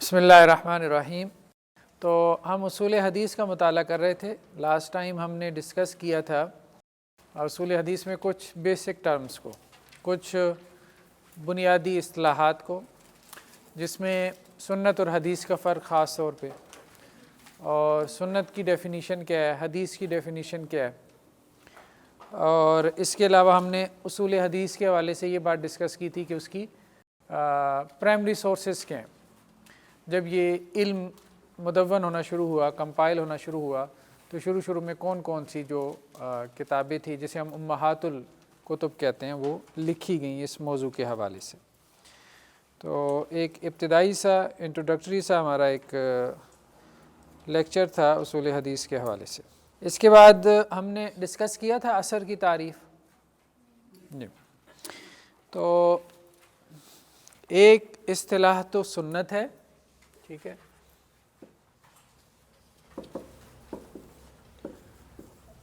بسم اللہ الرحمن الرحیم۔ تو ہم اصول حدیث کا مطالعہ کر رہے تھے۔ لاسٹ ٹائم ہم نے ڈسکس کیا تھا اصول حدیث میں کچھ بیسک ٹرمز کو، کچھ بنیادی اصطلاحات کو، جس میں سنت اور حدیث کا فرق خاص طور پہ، اور سنت کی ڈیفینیشن کیا ہے، حدیث کی ڈیفینیشن کیا ہے، اور اس کے علاوہ ہم نے اصول حدیث کے حوالے سے یہ بات ڈسکس کی تھی کہ اس کی پرائمری سورسز کیا ہیں۔ جب یہ علم مدون ہونا شروع ہوا، کمپائل ہونا شروع ہوا، تو شروع میں کون سی جو کتابیں تھیں جسے ہم امہات الکتب کہتے ہیں وہ لکھی گئیں اس موضوع کے حوالے سے۔ تو ایک ابتدائی سا انٹروڈکٹری سا ہمارا ایک لیکچر تھا اصول حدیث کے حوالے سے۔ اس کے بعد ہم نے ڈسکس کیا تھا اثر کی تعریف۔ تو ایک اصطلاح تو سنت ہے، ٹھیک ہے،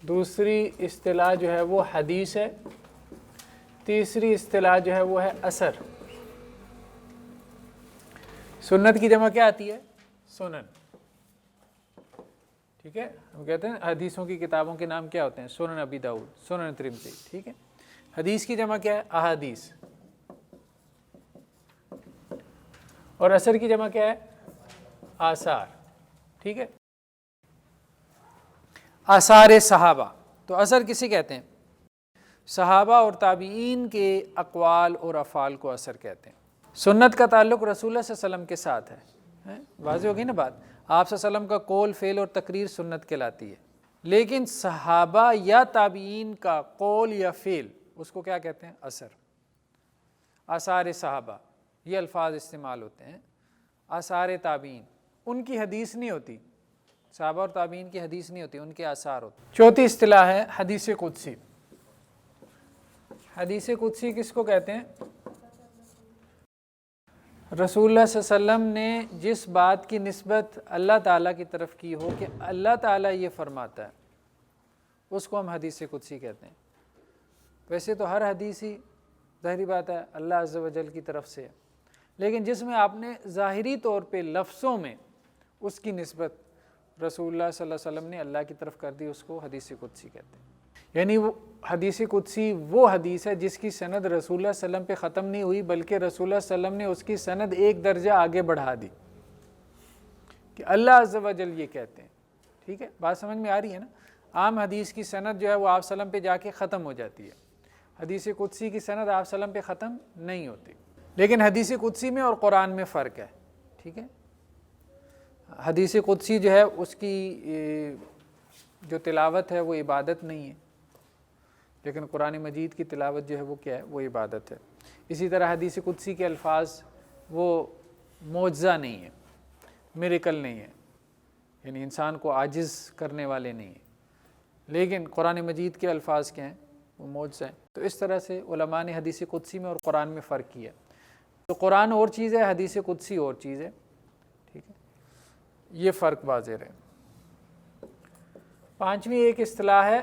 دوسری اصطلاح جو ہے وہ حدیث ہے، تیسری اصطلاح جو ہے وہ ہے اثر۔ سنت کی جمع کیا آتی ہے؟ سنن، ٹھیک ہے۔ ہم کہتے ہیں حدیثوں کی کتابوں کے نام کیا ہوتے ہیں؟ سنن ابی داؤد، سنن ترمذی، ٹھیک ہے۔ حدیث کی جمع کیا ہے؟ احادیث۔ اور اثر کی جمع کیا ہے؟ آثار، ٹھیک ہے۔ آثار صحابہ، تو اثر کسے کہتے ہیں؟ صحابہ اور تابعین کے اقوال اور افعال کو اثر کہتے ہیں۔ سنت کا تعلق رسول اللہ صلی اللہ علیہ وسلم کے ساتھ ہے، واضح ہوگی نا بات۔ آپ صلی اللہ علیہ وسلم کا قول، فعل اور تقریر سنت کہلاتی ہے، لیکن صحابہ یا تابعین کا قول یا فعل، اس کو کیا کہتے ہیں؟ اثر۔ آثار صحابہ یہ الفاظ استعمال ہوتے ہیں۔ آثار تابعین، ان کی حدیث نہیں ہوتی، صحابہ اور تابعین کی حدیث نہیں ہوتی، ان کے آثار ہوتے ہیں۔ چوتھی اصطلاح ہے حدیث قدسی۔ حدیث قدسی کس کو کہتے ہیں؟ رسول اللہ صلی اللہ علیہ وسلم نے جس بات کی نسبت اللہ تعالیٰ کی طرف کی ہو کہ اللہ تعالیٰ یہ فرماتا ہے، اس کو ہم حدیث قدسی کہتے ہیں۔ ویسے تو ہر حدیث ہی ظاہری بات ہے اللہ عز و جل کی طرف سے ہے، لیکن جس میں آپ نے ظاہری طور پہ لفظوں میں اس کی نسبت رسول اللہ صلی اللہ علیہ وسلم نے اللہ کی طرف کر دی، اس کو حدیث قدسی کہتے ہیں۔ یعنی وہ حدیث قدسی وہ حدیث ہے جس کی سند رسول اللہ صلی اللہ علیہ وسلم پہ ختم نہیں ہوئی، بلکہ رسول اللہ صلی اللہ علیہ وسلم نے اس کی سند ایک درجہ آگے بڑھا دی کہ اللہ عز و جل یہ کہتے ہیں، ٹھیک ہے۔ بات سمجھ میں آ رہی ہے نا؟ عام حدیث کی سند جو ہے وہ آپ صلی اللہ علیہ وسلم پہ جا کے ختم ہو جاتی ہے، حدیث قدسی کی سند آپ صلی اللہ علیہ وسلم پہ ختم نہیں ہوتی۔ لیکن حدیث قدسی میں اور قرآن میں فرق ہے، ٹھیک ہے۔ حدیث قدسی جو ہے اس کی جو تلاوت ہے وہ عبادت نہیں ہے، لیکن قرآن مجید کی تلاوت جو ہے وہ کیا ہے؟ وہ عبادت ہے۔ اسی طرح حدیث قدسی کے الفاظ وہ معجزہ نہیں ہے، میریکل نہیں ہے، یعنی انسان کو عاجز کرنے والے نہیں ہیں، لیکن قرآن مجید کے الفاظ کیا ہیں؟ وہ معجزہ ہیں۔ تو اس طرح سے علماء نے حدیث قدسی میں اور قرآن میں فرق کیا۔ تو قرآن اور چیز ہے، حدیث قدسی اور چیز ہے، ٹھیک ہے، یہ فرق واضح ہے۔ پانچویں ایک اصطلاح ہے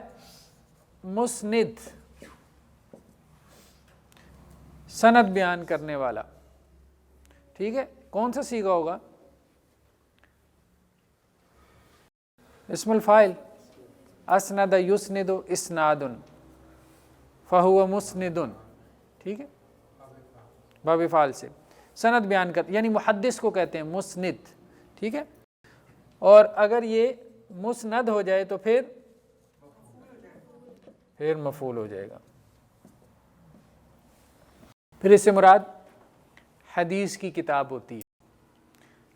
مسند، سند بیان کرنے والا، ٹھیک ہے۔ کون سا صیغہ ہوگا؟ اسم الفاعل، اسند یسند اسناد فہو مسند، ٹھیک ہے، باب فعل سے سند بیان کر، یعنی محدث کو کہتے ہیں مسند، ٹھیک ہے۔ اور اگر یہ مسند ہو جائے تو پھر مفعول ہو جائے گا۔ پھر اس سے مراد حدیث کی کتاب ہوتی ہے،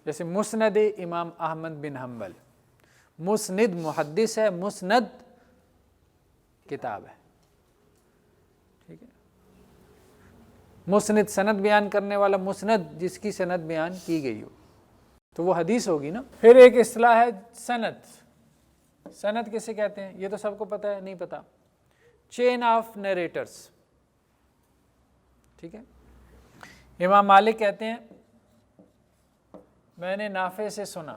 جیسے مسند امام احمد بن حنبل، مسند محدث ہے، مسند کتاب ہے، ٹھیک ہے۔ مسند سند بیان کرنے والا، مسند جس کی سند بیان کی گئی ہو، تو وہ حدیث ہوگی نا۔ پھر ایک اصطلاح ہے سند۔ سند کسے کہتے ہیں؟ یہ تو سب کو پتہ ہے، نہیں پتہ؟ چین آف نیریٹرز، ٹھیک ہے۔ امام مالک کہتے ہیں میں نے نافع سے سنا،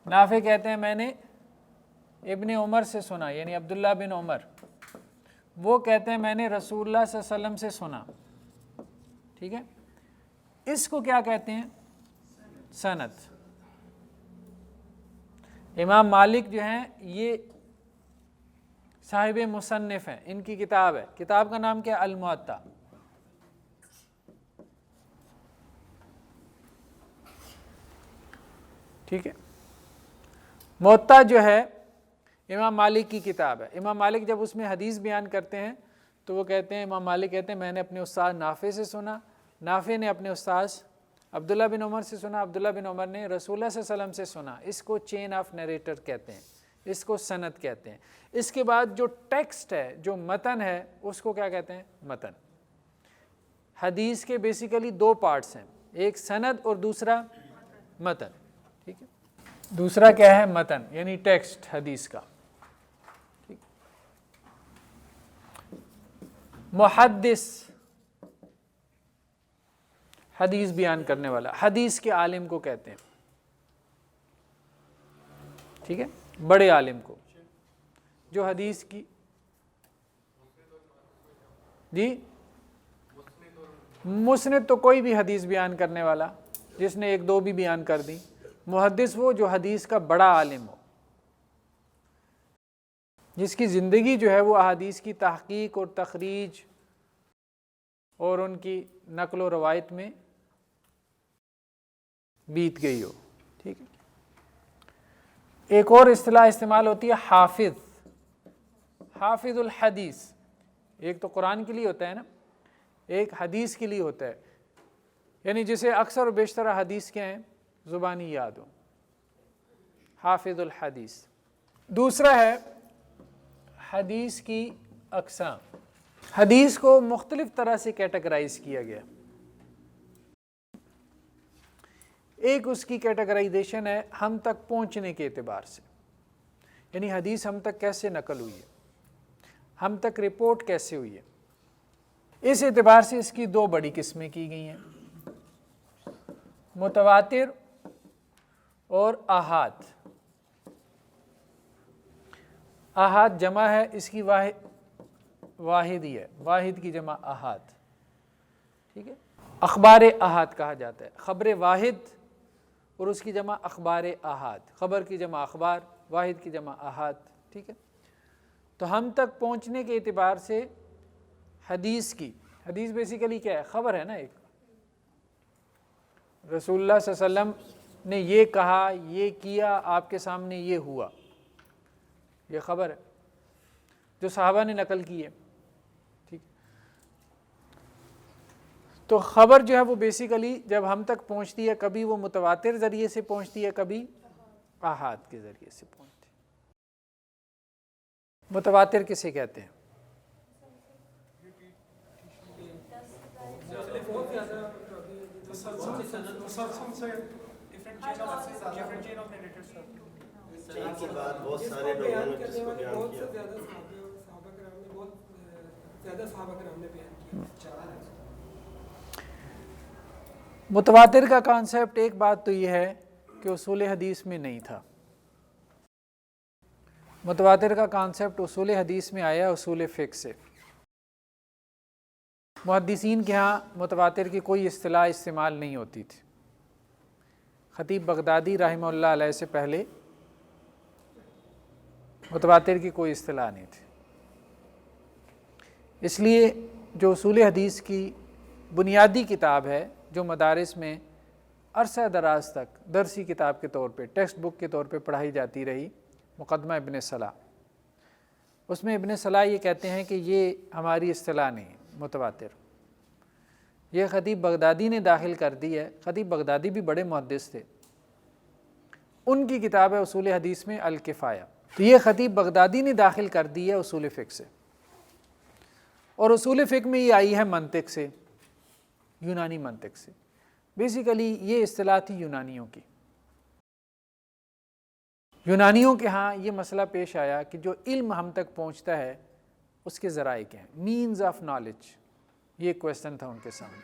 نافع کہتے ہیں میں نے ابن عمر سے سنا، یعنی عبداللہ بن عمر، وہ کہتے ہیں میں نے رسول اللہ صلی اللہ علیہ وسلم سے سنا، ٹھیک ہے۔ اس کو کیا کہتے ہیں؟ سند۔ امام مالک جو ہیں یہ صاحب مصنف ہیں، ان کی کتاب ہے، کتاب کا نام کیا ہے؟ الموطا۔ ٹھیک ہے، موطا جو ہے امام مالک کی کتاب ہے۔ امام مالک جب اس میں حدیث بیان کرتے ہیں تو وہ کہتے ہیں، امام مالک کہتے ہیں میں نے اپنے استاد نافع سے سنا، نافع نے اپنے استاد عبداللہ بن عمر سے سنا، عبداللہ بن عمر نے رسول اللہ صلی اللہ علیہ وسلم سے سنا۔ اس کو چین آف نیریٹر کہتے ہیں، اس کو سند کہتے ہیں۔ اس کے بعد جو ٹیکسٹ ہے، جو متن ہے، اس کو کیا کہتے ہیں؟ متن۔ حدیث کے بیسیکلی دو پارٹس ہیں، ایک سند اور دوسرا متن۔ ٹھیک ہے، دوسرا کیا ہے؟ متن، یعنی ٹیکسٹ حدیث کا۔ محدث، حدیث بیان کرنے والا، حدیث کے عالم کو کہتے ہیں۔ ٹھیک ہے، بڑے عالم کو، جو حدیث کی جی مسند تو کوئی بھی حدیث بیان کرنے والا جس نے ایک دو بھی بیان کر دی۔ محدث وہ جو حدیث کا بڑا عالم ہو، جس کی زندگی جو ہے وہ احادیث کی تحقیق اور تخریج اور ان کی نقل و روایت میں بیت گئی ہو۔ ٹھیک ہے، ایک اور اصطلاح استعمال ہوتی ہے حافظ، حافظ الحدیث۔ ایک تو قرآن کے لیے ہوتا ہے نا، ایک حدیث کے لیے ہوتا ہے، یعنی جسے اکثر و بیشتر حدیث کے ہیں زبانی یاد ہو، حافظ الحدیث۔ دوسرا ہے حدیث کی اقسام۔ حدیث کو مختلف طرح سے کیٹیگرائز کیا گیا۔ ایک اس کی کیٹیگرائزیشن ہے ہم تک پہنچنے کے اعتبار سے، یعنی حدیث ہم تک کیسے نقل ہوئی ہے، ہم تک رپورٹ کیسے ہوئی ہے۔ اس اعتبار سے اس کی دو بڑی قسمیں کی گئی ہیں، متواتر اور آحاد۔ آحاد جمع ہے، اس کی واحد ہی ہے، واحد کی جمع آحاد۔ ٹھیک ہے، اخبار آحاد کہا جاتا ہے، خبر واحد اور اس کی جمع اخبار آحاد، خبر کی جمع اخبار، واحد کی جمع آحاد۔ ٹھیک ہے، تو ہم تک پہنچنے کے اعتبار سے حدیث بیسیکلی کیا ہے؟ خبر ہے نا، ایک رسول اللہ صلی اللہ علیہ وسلم نے یہ کہا، یہ کیا، آپ کے سامنے یہ ہوا، یہ خبر ہے جو صحابہ نے نقل کی ہے۔ ٹھیک، تو خبر جو ہے وہ بیسیکلی جب ہم تک پہنچتی ہے، کبھی وہ متواتر ذریعے سے پہنچتی ہے، کبھی آحاد کے ذریعے سے پہنچتی ہے۔ متواتر کسے کہتے ہیں؟ متواتر کا کانسیپٹ ایک بات تو یہ ہے کہ اصول حدیث میں نہیں تھا۔ متواتر کا کانسیپٹ اصول حدیث میں آیا اصول فقہ سے۔ محدثین کے ہاں متواتر کی کوئی اصطلاح استعمال نہیں ہوتی تھی۔ خطیب بغدادی رحمہ اللہ علیہ سے پہلے متواتر کی کوئی اصطلاح نہیں تھی، اس لیے جو اصول حدیث کی بنیادی کتاب ہے جو مدارس میں عرصہ دراز تک درسی کتاب کے طور پہ، ٹیکسٹ بک کے طور پہ پڑھائی جاتی رہی، مقدمہ ابن صلاح، اس میں ابن صلاح یہ کہتے ہیں کہ یہ ہماری اصطلاح نہیں ہے متواتر، یہ خطیب بغدادی نے داخل کر دی ہے۔ خطیب بغدادی بھی بڑے محدث تھے، ان کی کتاب ہے اصول حدیث میں الکفایہ، تو یہ خطیب بغدادی نے داخل کر دی ہے اصول فقہ سے، اور اصول فقہ میں یہ آئی ہے منطق سے، یونانی منطق سے۔ بیسیکلی یہ اصطلاح تھی یونانیوں کی۔ یونانیوں کے ہاں یہ مسئلہ پیش آیا کہ جو علم ہم تک پہنچتا ہے اس کے ذرائع کیا ہیں، مینز آف نالج، یہ کویسچن تھا ان کے سامنے،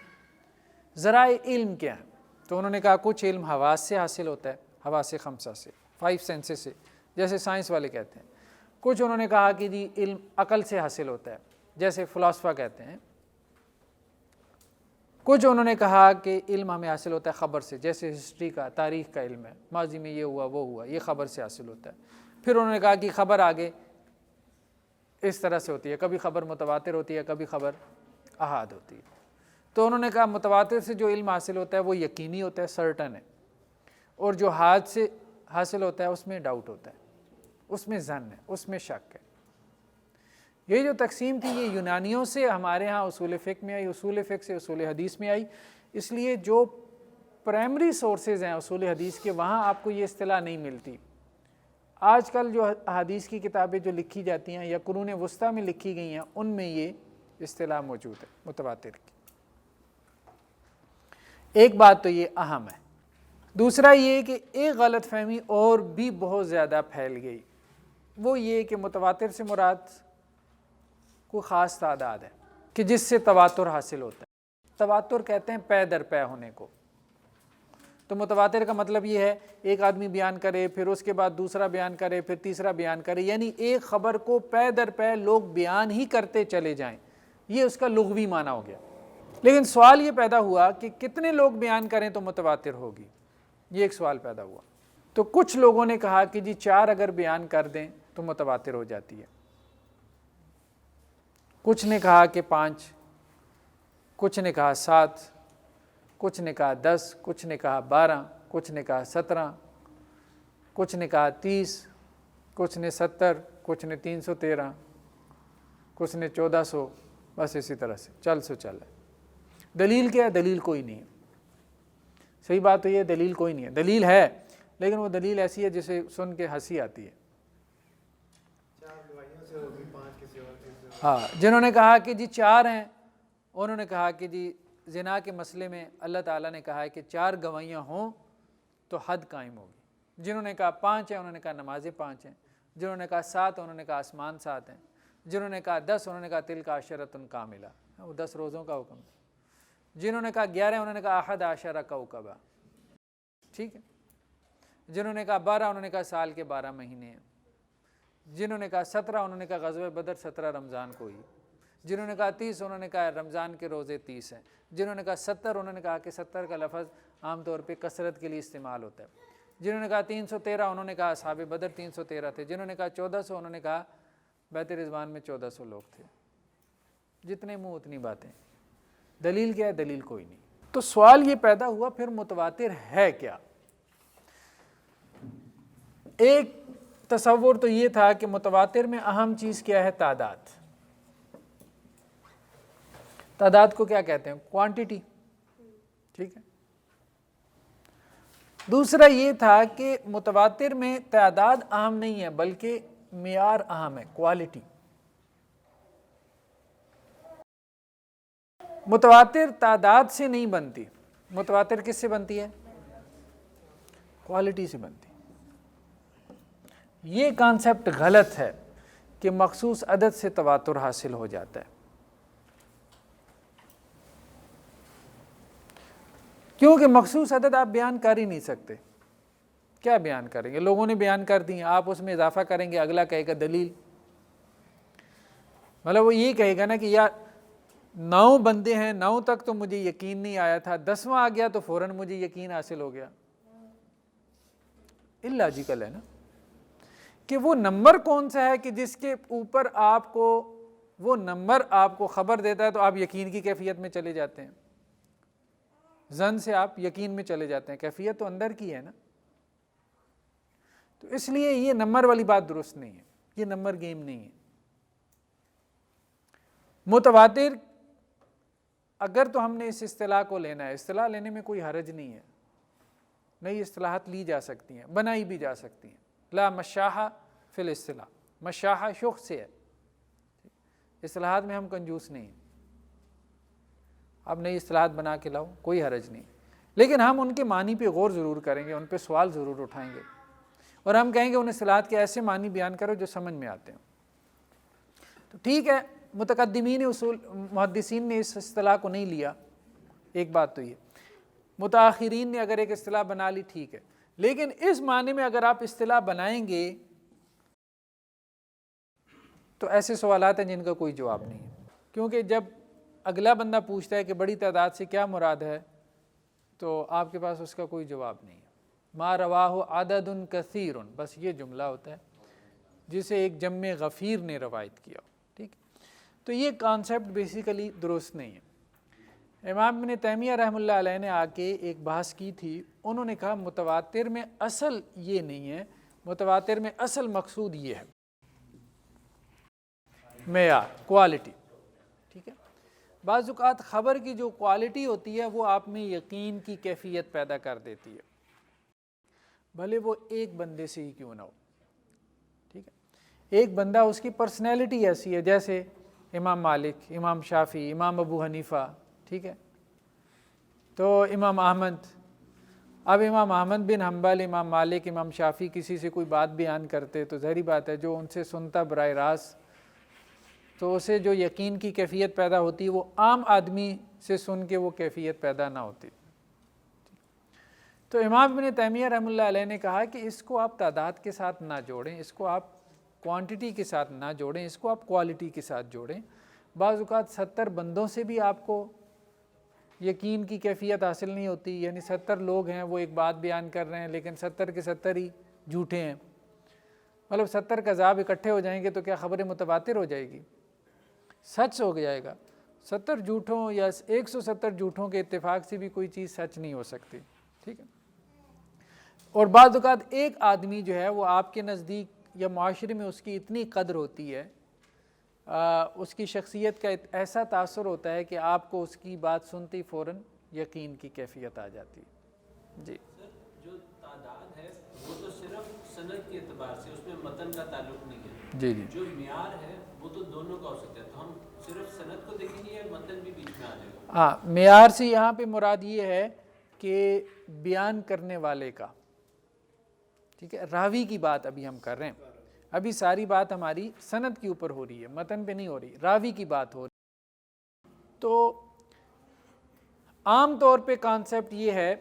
ذرائع علم کیا ہیں؟ تو انہوں نے کہا کچھ علم حواس سے حاصل ہوتا ہے، حواس خمسہ سے، 5 سینسز سے، جیسے سائنس والے کہتے ہیں۔ کچھ انہوں نے کہا کہ جی علم عقل سے حاصل ہوتا ہے، جیسے فلاسفہ کہتے ہیں۔ کچھ انہوں نے کہا کہ علم ہمیں حاصل ہوتا ہے خبر سے، جیسے ہسٹری کا، تاریخ کا علم ہے، ماضی میں یہ ہوا وہ ہوا، یہ خبر سے حاصل ہوتا ہے۔ پھر انہوں نے کہا کہ خبر آگے اس طرح سے ہوتی ہے، کبھی خبر متواتر ہوتی ہے، کبھی خبر احاد ہوتی ہے۔ تو انہوں نے کہا متواتر سے جو علم حاصل ہوتا ہے وہ یقینی ہوتا ہے، سرٹن ہے، اور جو احاد سے حاصل ہوتا ہے اس میں ڈاؤٹ ہوتا ہے، اس میں ظن ہے، اس میں شک ہے۔ یہ جو تقسیم تھی یہ یونانیوں سے ہمارے ہاں اصول فقہ میں آئی، اصول فقہ سے اصول حدیث میں آئی۔ اس لیے جو پرائمری سورسز ہیں اصول حدیث کے، وہاں آپ کو یہ اصطلاح نہیں ملتی۔ آج کل جو حدیث کی کتابیں جو لکھی جاتی ہیں یا قرون وسطیٰ میں لکھی گئی ہیں، ان میں یہ اصطلاح موجود ہے متواتر کی۔ ایک بات تو یہ اہم ہے۔ دوسرا یہ کہ ایک غلط فہمی اور بھی بہت زیادہ پھیل گئی، وہ یہ کہ متواتر سے مراد کوئی خاص تعداد ہے کہ جس سے تواتر حاصل ہوتا ہے۔ تواتر کہتے ہیں پے در پے ہونے کو۔ تو متواتر کا مطلب یہ ہے ایک آدمی بیان کرے، پھر اس کے بعد دوسرا بیان کرے، پھر تیسرا بیان کرے، یعنی ایک خبر کو پے در پے لوگ بیان ہی کرتے چلے جائیں، یہ اس کا لغوی معنی ہو گیا۔ لیکن سوال یہ پیدا ہوا کہ کتنے لوگ بیان کریں تو متواتر ہوگی، یہ ایک سوال پیدا ہوا۔ تو کچھ لوگوں نے کہا کہ جی 4 اگر بیان کر دیں تو متواتر ہو جاتی ہے، کچھ نے کہا کہ 5، کچھ نے کہا 7، کچھ نے کہا 10، کچھ نے کہا 12، کچھ نے کہا 17، کچھ نے کہا 30، کچھ نے 70، کچھ نے 313، کچھ نے 1400، بس اسی طرح سے چل ہے۔ دلیل کیا ہے؟ دلیل کوئی نہیں ہے۔ صحیح بات تو یہ دلیل کوئی نہیں ہے، دلیل ہے لیکن وہ دلیل ایسی ہے جسے سن کے ہنسی آتی ہے۔ ہاں، جنہوں نے کہا کہ جی 4 ہیں، انہوں نے کہا کہ جی زنا کے مسئلے میں اللہ تعالیٰ نے کہا ہے کہ 4 گواہیاں ہوں تو حد قائم ہوگی۔ جنہوں نے کہا 5 ہیں، انہوں نے کہا نمازیں 5 ہیں۔ جنہوں نے کہا 7، انہوں نے کہا آسمان 7 ہیں۔ جنہوں نے کہا 10، انہوں نے کہا تلک عشرۃ کاملہ، وہ 10 روزوں کا حکم ہے۔ جنہوں نے کہا 11، انہوں نے کہا احد عشر کوکبہ، ٹھیک ہے۔ جنہوں نے کہا 12، انہوں نے کہا سال کے 12 مہینے ہیں۔ جنہوں نے کہا 17، انہوں نے کہا غزوہ بدر 17 رمضان کو ہی۔ جنہوں نے کہا 30، انہوں نے کہا رمضان کے روزے 30 ہیں۔ جنہوں نے کہا 70، انہوں نے کہا کہ 70 کا لفظ عام طور پہ کثرت کے لیے استعمال ہوتا ہے۔ جنہوں نے کہا 313، انہوں نے کہا اصحاب بدر 313 تھے۔ جنہوں نے کہا 1400، انہوں نے کہا بیت رضوان میں 1400 لوگ تھے۔ جتنے منہ اتنی باتیں، دلیل کیا ہے؟ دلیل کوئی نہیں۔ تو سوال یہ پیدا ہوا پھر متواتر ہے کیا؟ ایک تصور تو یہ تھا کہ متواتر میں اہم چیز کیا ہے؟ تعداد۔ تعداد کو کیا کہتے ہیں؟ کوانٹٹی، ٹھیک ہے۔ دوسرا یہ تھا کہ متواتر میں تعداد اہم نہیں ہے بلکہ معیار اہم ہے، کوالٹی۔ متواتر تعداد سے نہیں بنتی، متواتر کس سے بنتی ہے؟ کوالٹی سے بنتی۔ یہ کانسیپٹ غلط ہے کہ مخصوص عدد سے تواتر حاصل ہو جاتا ہے، کیونکہ مخصوص عدد آپ بیان کر ہی نہیں سکتے۔ کیا بیان کریں گے؟ لوگوں نے بیان کر دی ہیں، آپ اس میں اضافہ کریں گے، اگلا کہے گا دلیل۔ مطلب وہ یہ کہے گا نا کہ یار 9 بندے ہیں، 9 تک تو مجھے یقین نہیں آیا تھا، 10واں آ گیا تو فوراً مجھے یقین حاصل ہو گیا۔ اللاجیکل ہے نا کہ وہ نمبر کون سا ہے کہ جس کے اوپر آپ کو وہ نمبر آپ کو خبر دیتا ہے تو آپ یقین کی کیفیت میں چلے جاتے ہیں، ظن سے آپ یقین میں چلے جاتے ہیں، کیفیت تو اندر کی ہے نا۔ تو اس لیے یہ نمبر والی بات درست نہیں ہے، یہ نمبر گیم نہیں ہے۔ متواتر اگر تو ہم نے اس اصطلاح کو لینا ہے، اصطلاح لینے میں کوئی حرج نہیں ہے، نئی اصطلاحات لی جا سکتی ہیں، بنائی بھی جا سکتی ہیں۔ لا مشاحہ فی الاصطلاح، مشاحہ شخص سے ہے، اصطلاحات میں ہم کنجوس نہیں ہیں۔ اب نئی اصطلاحات بنا کے لاؤ، کوئی حرج نہیں، لیکن ہم ان کے معنی پہ غور ضرور کریں گے، ان پہ سوال ضرور اٹھائیں گے، اور ہم کہیں گے ان اصطلاحات کے ایسے معنی بیان کرو جو سمجھ میں آتے ہیں۔ تو ٹھیک ہے، متقدمین اصول محدثین نے اس اصطلاح کو نہیں لیا، ایک بات تو یہ، متاخرین نے اگر ایک اصطلاح بنا لی ٹھیک ہے، لیکن اس معنی میں اگر آپ اصطلاح بنائیں گے تو ایسے سوالات ہیں جن کا کوئی جواب نہیں ہے، کیونکہ جب اگلا بندہ پوچھتا ہے کہ بڑی تعداد سے کیا مراد ہے، تو آپ کے پاس اس کا کوئی جواب نہیں ہے۔ ما رواہ عدد کثیر، بس یہ جملہ ہوتا ہے جسے ایک جمع غفیر نے روایت کیا ہو، ٹھیک۔ تو یہ کانسیپٹ بیسیکلی درست نہیں ہے۔ امام ابن تیمیہ رحمۃ اللہ علیہ نے آ کے ایک بحث کی تھی، انہوں نے کہا متواتر میں اصل یہ نہیں ہے، متواتر میں اصل مقصود یہ ہے معیار، کوالٹی، ٹھیک ہے۔ بعض اوقات خبر کی جو کوالٹی ہوتی ہے وہ آپ میں یقین کی کیفیت پیدا کر دیتی ہے، بھلے وہ ایک بندے سے ہی کیوں نہ ہو، ٹھیک ہے۔ ایک بندہ، اس کی پرسنالٹی ایسی ہے، جیسے امام مالک، امام شافعی، امام ابو حنیفہ، ٹھیک ہے، تو امام احمد۔ اب امام احمد بن حنبل، امام مالک، امام شافعی کسی سے کوئی بات بیان کرتے تو ظاہری بات ہے جو ان سے سنتا براہ راست، تو اسے جو یقین کی کیفیت پیدا ہوتی وہ عام آدمی سے سن کے وہ کیفیت پیدا نہ ہوتی۔ تو امام ابن تیمیہ رحمۃ اللہ علیہ نے کہا کہ اس کو آپ تعداد کے ساتھ نہ جوڑیں، اس کو آپ کوانٹٹی کے ساتھ نہ جوڑیں، اس کو آپ کوالٹی کے ساتھ جوڑیں۔ بعض اوقات 70 بندوں سے بھی آپ کو یقین کی کیفیت حاصل نہیں ہوتی، یعنی 70 لوگ ہیں وہ ایک بات بیان کر رہے ہیں لیکن 70 کے 70 ہی جھوٹے ہیں، مطلب 70 کذاب اکٹھے ہو جائیں گے تو کیا خبر متواتر ہو جائے گی؟ سچ ہو جائے گا۔ 70 جھوٹوں یا 170 جھوٹوں کے اتفاق سے بھی کوئی چیز سچ نہیں ہو سکتی، ٹھیک ہے۔ اور بعض اوقات ایک آدمی جو ہے وہ آپ کے نزدیک یا معاشرے میں اس کی اتنی قدر ہوتی ہے، اس کی شخصیت کا ایسا تاثر ہوتا ہے کہ آپ کو اس کی بات سنتے ہی فوراً یقین کی کیفیت آ جاتی ہے۔ جی سر، جو تعداد ہے وہ تو صرف سند کے اعتبار سے، اس میں متن کا تعلق نہیں ہے۔ جی جی، جو معیار ہے وہ تو دونوں کا ہو سکتا ہے، تو ہم صرف سند کو دیکھیں گے یا متن بھی بیچ میں آ جائے گا؟ ہاں، معیار سے یہاں پہ مراد یہ ہے کہ بیان کرنے والے کا، ٹھیک ہے، راوی کی بات ابھی ہم کر رہے ہیں، ابھی ساری بات ہماری سند کے اوپر ہو رہی ہے، متن پہ نہیں ہو رہی، راوی کی بات ہو رہی ہے۔ تو عام طور پہ کانسیپٹ یہ ہے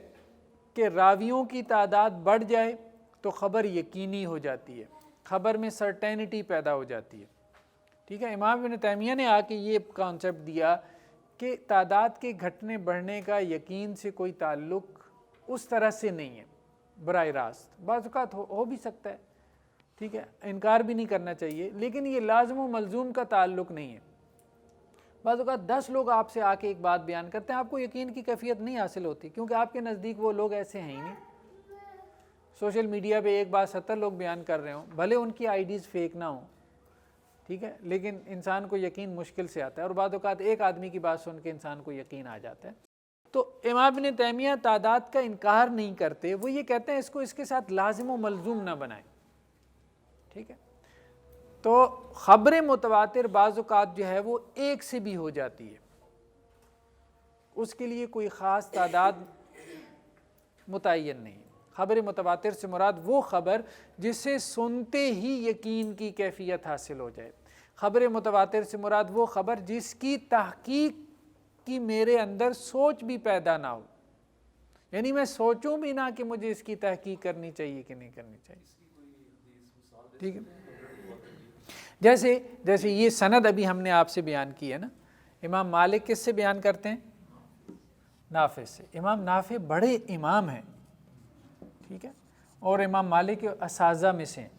کہ راویوں کی تعداد بڑھ جائے تو خبر یقینی ہو جاتی ہے، خبر میں سرٹینٹی پیدا ہو جاتی ہے، ٹھیک ہے۔ امام ابن تیمیہ نے آ کے یہ کانسیپٹ دیا کہ تعداد کے گھٹنے بڑھنے کا یقین سے کوئی تعلق اس طرح سے نہیں ہے براہ راست، بعض اوقات ہو بھی سکتا ہے، ٹھیک ہے، انکار بھی نہیں کرنا چاہیے، لیکن یہ لازم و ملزوم کا تعلق نہیں ہے۔ بعض اوقات 10 لوگ آپ سے آ کے ایک بات بیان کرتے ہیں، آپ کو یقین کی کیفیت نہیں حاصل ہوتی کیونکہ آپ کے نزدیک وہ لوگ ایسے ہیں ہی نہیں۔ سوشل میڈیا پہ ایک بات 70 لوگ بیان کر رہے ہوں، بھلے ان کی آئیڈیز فیک نہ ہوں، ٹھیک ہے، لیکن انسان کو یقین مشکل سے آتا ہے، اور بعض اوقات ایک آدمی کی بات سن کے انسان کو یقین آ جاتا ہے۔ تو امام ابن تیمیہ تعداد کا انکار نہیں کرتے، وہ یہ کہتے ہیں اس کو اس کے ساتھ لازم و ملزوم نہ بنائیں، ٹھیک ہے۔ تو خبر متواتر بعض اوقات جو ہے وہ ایک سے بھی ہو جاتی ہے، اس کے لیے کوئی خاص تعداد متعین نہیں۔ خبر متواتر سے مراد وہ خبر جسے سنتے ہی یقین کی کیفیت حاصل ہو جائے۔ خبر متواتر سے مراد وہ خبر جس کی تحقیق کی میرے اندر سوچ بھی پیدا نہ ہو، یعنی میں سوچوں بھی نہ کہ مجھے اس کی تحقیق کرنی چاہیے کہ نہیں کرنی چاہیے، ٹھیک ہے۔ جیسے یہ سند ابھی ہم نے آپ سے بیان کی ہے نا، امام مالک کس سے بیان کرتے ہیں؟ نافع سے۔ امام نافع بڑے امام ہیں، ٹھیک ہے، اور امام مالک کے اساتذہ میں سے ہیں۔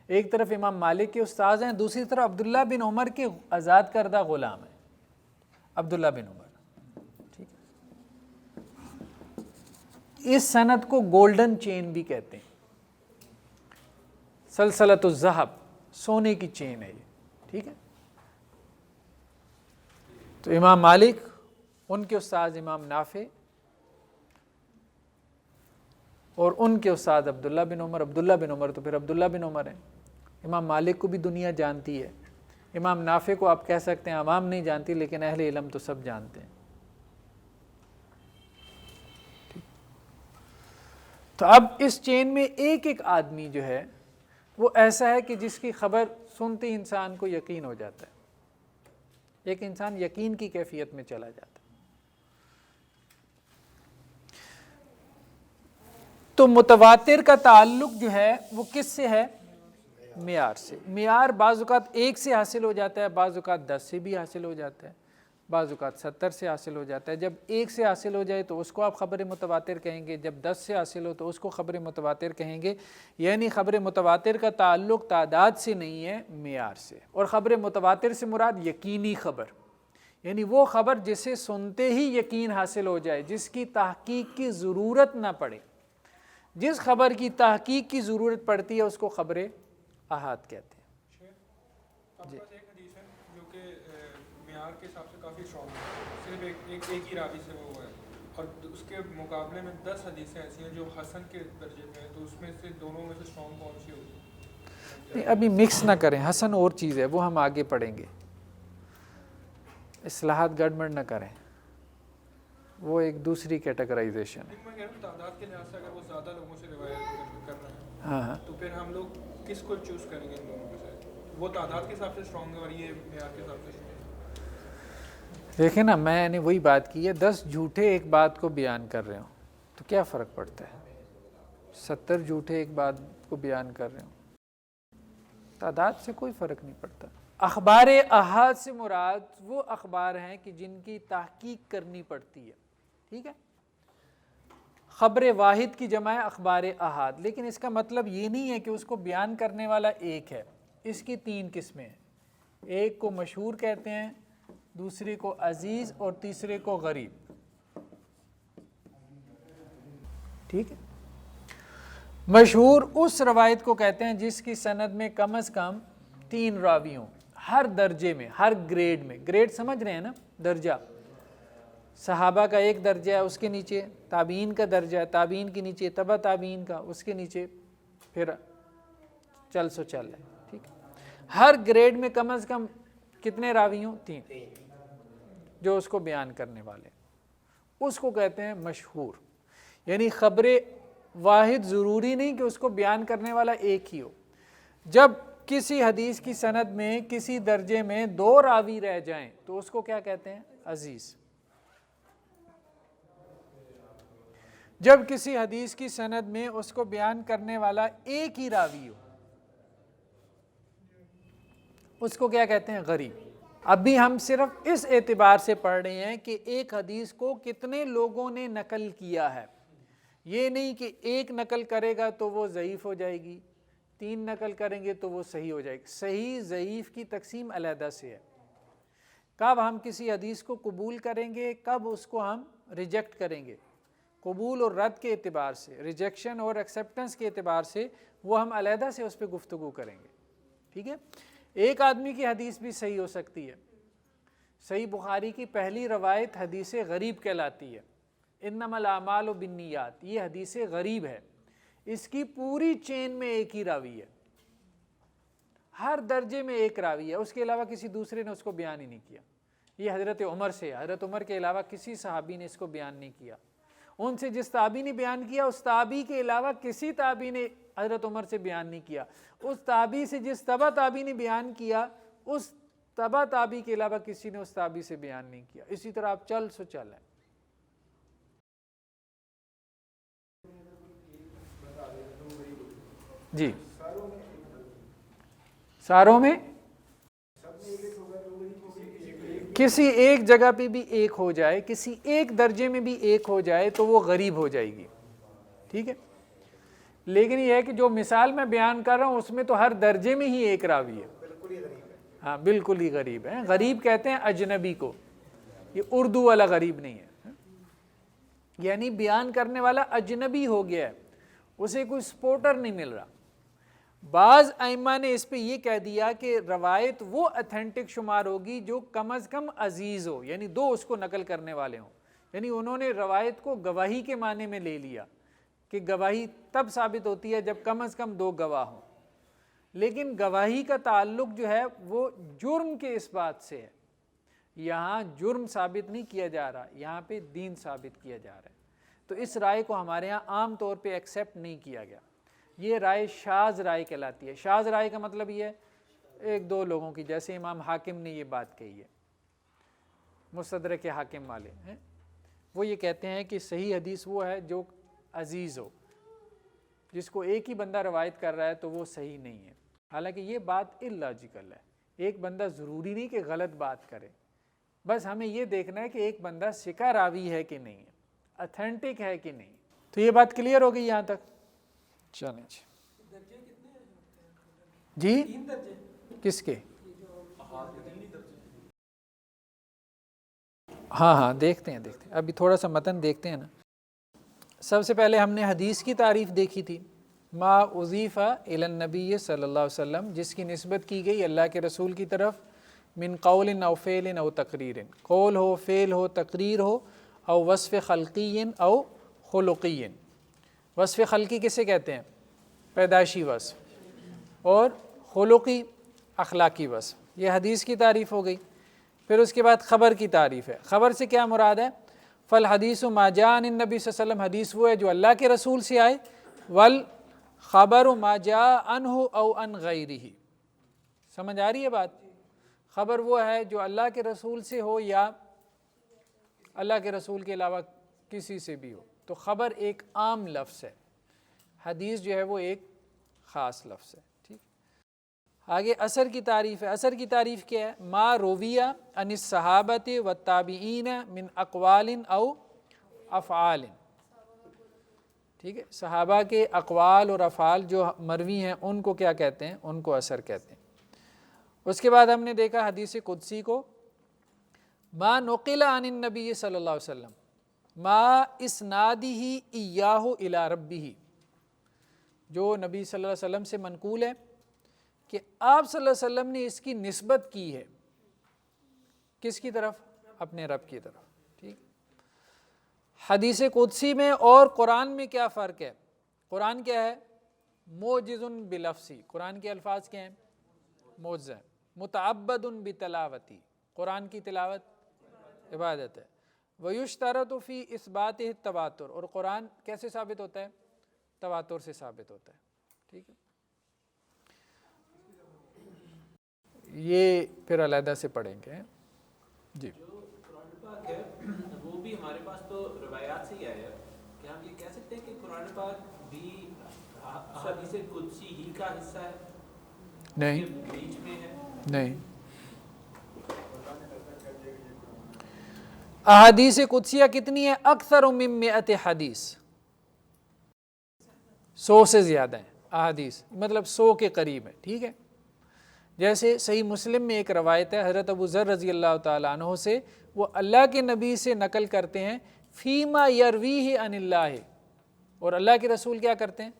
ایک طرف امام مالک کے استاذ ہیں، دوسری طرف عبداللہ بن عمر کے آزاد کردہ غلام ہیں، عبداللہ بن عمر، ٹھیک ہے۔ اس سند کو گولڈن چین بھی کہتے ہیں، سلسلۃ الذہب، سونے کی چین ہے یہ، ٹھیک ہے۔ تو امام مالک، ان کے استاذ امام نافع، اور ان کے استاد عبداللہ بن عمر، عبداللہ بن عمر تو پھر عبداللہ بن عمر ہیں۔ امام مالک کو بھی دنیا جانتی ہے، امام نافع کو آپ کہہ سکتے ہیں عوام نہیں جانتی لیکن اہل علم تو سب جانتے ہیں۔ تو اب اس چین میں ایک ایک آدمی جو ہے وہ ایسا ہے کہ جس کی خبر سنتے انسان کو یقین ہو جاتا ہے، ایک انسان یقین کی کیفیت میں چلا جاتا ہے۔ تو متواتر کا تعلق جو ہے وہ کس سے ہے؟ معیار سے۔ معیار بعض اوقات ایک سے حاصل ہو جاتا ہے، بعض اوقات 10 سے بھی حاصل ہو جاتا ہے، بعض اوقات 70 سے حاصل ہو جاتا ہے. جب 1 سے حاصل ہو جائے تو اس کو آپ خبر متواتر کہیں گے, جب 10 سے حاصل ہو تو اس کو خبر متواتر کہیں گے. یعنی خبر متواتر کا تعلق تعداد سے نہیں ہے, معیار سے. اور خبر متواتر سے مراد یقینی خبر, یعنی وہ خبر جسے سنتے ہی یقین حاصل ہو جائے, جس کی تحقیق کی ضرورت نہ پڑے. جس خبر کی تحقیق کی ضرورت پڑتی ہے اس کو خبر احاد کہتے ہیں. آپ کے پاس ایک حدیث ہے جو کہ معیار کے حساب سے کافی اسٹرانگ ہے, صرف ایک ہی راوی سے وہ ہے, اور اس کے مقابلے میں 10 حدیثیں ایسی ہیں جو حسن کے درجے میں ہیں, تو اس میں سے دونوں میں سے اسٹرانگ کون سی ہوگی؟ ابھی مکس نہ کریں, حسن اور چیز ہے, وہ ہم آگے پڑھیں گے. اصلاحات گڑبڑ نہ کریں, وہ ایک دوسری کیٹیگرائزیشن ہے. میں کہہ رہا ہوں تعداد کے لحاظ سے اگر وہ زیادہ لوگوں سے روایت کر رہے ہیں ہاں تو پھر ہم لوگ کس کو چوز کریں گے ان دونوں میں سے؟ وہ تعداد کے حساب سے اسٹرانگ ہے اور یہ معیار کے حساب سے اسٹرانگ ہے. دیکھیں نا, میں نے وہی بات کی ہے, 10 جھوٹے ایک بات کو بیان کر رہے ہوں تو کیا فرق پڑتا ہے؟ 70 جھوٹے ایک بات کو بیان کر رہے ہوں, تعداد سے کوئی فرق نہیں پڑتا. اخبار احاد سے مراد وہ اخبار ہیں کہ جن کی تحقیق کرنی پڑتی ہے, ٹھیک ہے. خبر واحد کی جمع ہے اخبار احاد, لیکن اس کا مطلب یہ نہیں ہے کہ اس کو بیان کرنے والا ایک ہے. اس کی 3 قسمیں ہیں, ایک کو مشہور کہتے ہیں, دوسرے کو عزیز اور تیسرے کو غریب, ٹھیک ہے. مشہور اس روایت کو کہتے ہیں جس کی سند میں کم از کم 3 راوی ہوں, ہر درجے میں, ہر گریڈ میں. گریڈ سمجھ رہے ہیں نا, درجہ. صحابہ کا ایک درجہ ہے, اس کے نیچے تابعین کا درجہ ہے, تابعین کے نیچے تبع تابعین کا, اس کے نیچے پھر چل سو چل ہے, ٹھیک ہے. ہر گریڈ میں کم از کم کتنے راوی ہوں؟ 3, جو اس کو بیان کرنے والے, اس کو کہتے ہیں مشہور. یعنی خبر واحد ضروری نہیں کہ اس کو بیان کرنے والا ایک ہی ہو. جب کسی حدیث کی سند میں کسی درجے میں 2 راوی رہ جائیں تو اس کو کیا کہتے ہیں؟ عزیز. جب کسی حدیث کی سند میں اس کو بیان کرنے والا ایک ہی راوی ہو اس کو کیا کہتے ہیں؟ غریب. ابھی ہم صرف اس اعتبار سے پڑھ رہے ہیں کہ ایک حدیث کو کتنے لوگوں نے نقل کیا ہے, یہ نہیں کہ ایک نقل کرے گا تو وہ ضعیف ہو جائے گی, 3 نقل کریں گے تو وہ صحیح ہو جائے گی. صحیح ضعیف کی تقسیم علیحدہ سے ہے. کب ہم کسی حدیث کو قبول کریں گے, کب اس کو ہم ریجیکٹ کریں گے, قبول اور رد کے اعتبار سے, ریجیکشن اور ایکسیپٹنس کے اعتبار سے وہ ہم علیحدہ سے اس پہ گفتگو کریں گے, ٹھیک ہے. ایک آدمی کی حدیث بھی صحیح ہو سکتی ہے. صحیح بخاری کی پہلی روایت حدیث غریب کہلاتی ہے, انما الاعمال بالنیات, یہ حدیث غریب ہے. اس کی پوری چین میں ایک ہی راوی ہے, ہر درجے میں ایک راوی ہے, اس کے علاوہ کسی دوسرے نے اس کو بیان ہی نہیں کیا. یہ حضرت عمر سے, حضرت عمر کے علاوہ کسی صحابی نے اس کو بیان نہیں کیا. ان سے جس تابعی نے بیان کیا اس تابعی کے علاوہ کسی تابعی نے حضرت عمر سے بیان نہیں کیا. اس تابعی سے جس تبع تابعی نے بیان کیا اس تبع تابعی کے علاوہ کسی نے اس تابعی سے بیان نہیں کیا. اسی طرح آپ چل سو چل ہے. جی, ساروں میں کسی ایک جگہ پہ بھی ایک ہو جائے, کسی ایک درجے میں بھی ایک ہو جائے تو وہ غریب ہو جائے گی, ٹھیک ہے. لیکن یہ ہے کہ جو مثال میں بیان کر رہا ہوں اس میں تو ہر درجے میں ہی ایک راوی ہے, ہاں بالکل ہی غریب ہے. غریب کہتے ہیں اجنبی کو, یہ اردو والا غریب نہیں ہے, یعنی بیان کرنے والا اجنبی ہو گیا ہے, اسے کوئی سپورٹر نہیں مل رہا. بعض ائمہ نے اس پہ یہ کہہ دیا کہ روایت وہ اتھینٹک شمار ہوگی جو کم از کم عزیز ہو, یعنی 2 اس کو نقل کرنے والے ہوں. یعنی انہوں نے روایت کو گواہی کے معنی میں لے لیا کہ گواہی تب ثابت ہوتی ہے جب کم از کم 2 گواہ ہوں. لیکن گواہی کا تعلق جو ہے وہ جرم کے اس بات سے ہے. یہاں جرم ثابت نہیں کیا جا رہا, یہاں پہ دین ثابت کیا جا رہا ہے. تو اس رائے کو ہمارے ہاں عام طور پہ ایکسیپٹ نہیں کیا گیا. یہ رائے شاذ رائے کہلاتی ہے. شاذ رائے کا مطلب یہ ہے 1-2 لوگوں کی, جیسے امام حاکم نے یہ بات کہی ہے, مستدرک حاکم والے ہیں, وہ یہ کہتے ہیں کہ صحیح حدیث وہ ہے جو عزیز ہو, جس کو ایک ہی بندہ روایت کر رہا ہے تو وہ صحیح نہیں ہے. حالانکہ یہ بات اللاجیکل ہے. ایک بندہ ضروری نہیں کہ غلط بات کرے, بس ہمیں یہ دیکھنا ہے کہ ایک بندہ ثقہ راوی ہے کہ نہیں ہے، اتھینٹک ہے کہ نہیں۔ تو یہ بات کلیئر ہو گئی یہاں تک؟ چلیں جی جی کس کے؟ ہاں دیکھتے ہیں ابھی تھوڑا سا متن دیکھتے ہیں نا۔ سب سے پہلے ہم نے حدیث کی تعریف دیکھی تھی، ما اضیف الی النبی صلی اللہ علیہ وسلم، جس کی نسبت کی گئی اللہ کے رسول کی طرف، من قول او فعل او تقریر، قول ہو، فعل ہو، تقریر ہو، او وصف خلقی او خلقی۔ وصف خلقی کسے کہتے ہیں؟ پیدائشی وصف، اور خلقی اخلاقی وصف۔ یہ حدیث کی تعریف ہو گئی۔ پھر اس کے بعد خبر کی تعریف ہے۔ خبر سے کیا مراد ہے؟ فالحدیث ما جاء عن النبی صلی اللہ علیہ وسلم، حدیث وہ ہے جو اللہ کے رسول سے آئے، والخبر ما جاء عنہ او عن غیرہ۔ سمجھ آ رہی ہے بات؟ خبر وہ ہے جو اللہ کے رسول سے ہو یا اللہ کے رسول کے علاوہ کسی سے بھی ہو۔ تو خبر ایک عام لفظ ہے، حدیث جو ہے وہ ایک خاص لفظ ہے۔ ٹھیک، آگے اثر کی تعریف ہے۔ اثر کی تعریف کیا ہے؟ ما رویہ عن الصحابۃ والتابعین من اقوال او افعال۔ ٹھیک ہے، صحابہ کے اقوال اور افعال جو مروی ہیں ان کو کیا کہتے ہیں؟ ان کو اثر کہتے ہیں۔ اس کے بعد ہم نے دیکھا حدیث قدسی کو، ما نقل عن النبی صلی اللہ علیہ وسلم ما اسنادہ ایاہ الی ربہ، جو نبی صلی اللہ علیہ وسلم سے منقول ہے کہ آپ صلی اللہ علیہ وسلم نے اس کی نسبت کی ہے کس کی طرف؟ اپنے رب کی طرف۔ ٹھیک، حدیث قدسی میں اور قرآن میں کیا فرق ہے؟ قرآن کیا ہے؟ موجز بلفظی، قرآن کے الفاظ کیا ہیں؟ معجزہ۔ متعبد بتلاوتی، قرآن کی تلاوت عبادت ہے۔ ویشترط فی اثباتہ التواتر، اور قرآن کیسے ثابت ہوتا ہے؟ تواتر سے ثابت ہوتا ہے۔ ٹھیک ہے، یہ پھر علیحدہ سے پڑھیں گے۔ جی، جو قرآن پاک ہے وہ بھی ہمارے پاس تو روایات سے ہی آیا ہے، کیا ہم یہ کہہ سکتے ہیں کہ قرآن پاک بھی حدیث قدسی ہی کا حصہ ہے؟ نہیں بیچ میں ہے؟ نہیں، احادیث قدسیہ کتنی ہے؟ اکثر من 100 حدیث، 100 سے زیادہ ہیں احادیث، مطلب 100 کے قریب ہے۔ ٹھیک ہے، جیسے صحیح مسلم میں ایک روایت ہے حضرت ابو ذر رضی اللہ تعالیٰ عنہ سے، وہ اللہ کے نبی سے نقل کرتے ہیں فیما یرویہ عن اللہ، اور اللہ کے رسول کیا کرتے ہیں؟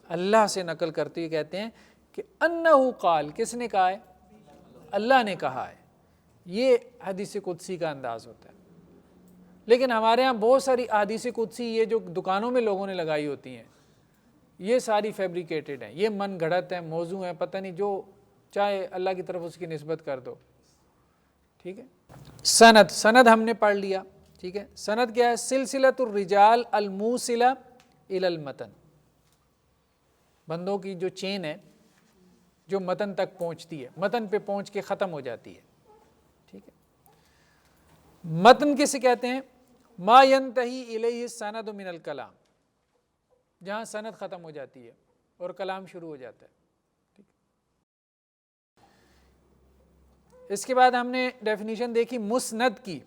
اللہ سے نقل کرتے ہوئے کہتے ہیں کہ انہ قال، کس نے کہا ہے؟ اللہ نے کہا ہے۔ یہ حدیث قدسی کا انداز ہوتا ہے۔ لیکن ہمارے ہاں بہت ساری احادیث قدسی یہ جو دکانوں میں لوگوں نے لگائی ہوتی ہیں، یہ ساری فیبریکیٹڈ ہیں، یہ من گھڑت ہیں، موضوع ہیں، پتہ نہیں جو چاہے اللہ کی طرف اس کی نسبت کر دو۔ ٹھیک ہے، سند ہم نے پڑھ لیا۔ ٹھیک ہے، سند کیا ہے؟ سلسلۃ الرجال الموصلہ الی المتن، بندوں کی جو چین ہے جو متن تک پہنچتی ہے، متن پہ پہنچ کے ختم ہو جاتی ہے۔ ٹھیک ہے، متن کسے کہتے ہیں؟ ما ینتہی الیہ السند من الکلام، جہاں سند ختم ہو جاتی ہے اور کلام شروع ہو جاتا ہے۔ ٹھیک، اس کے بعد ہم نے ڈیفینیشن دیکھی مسند کی،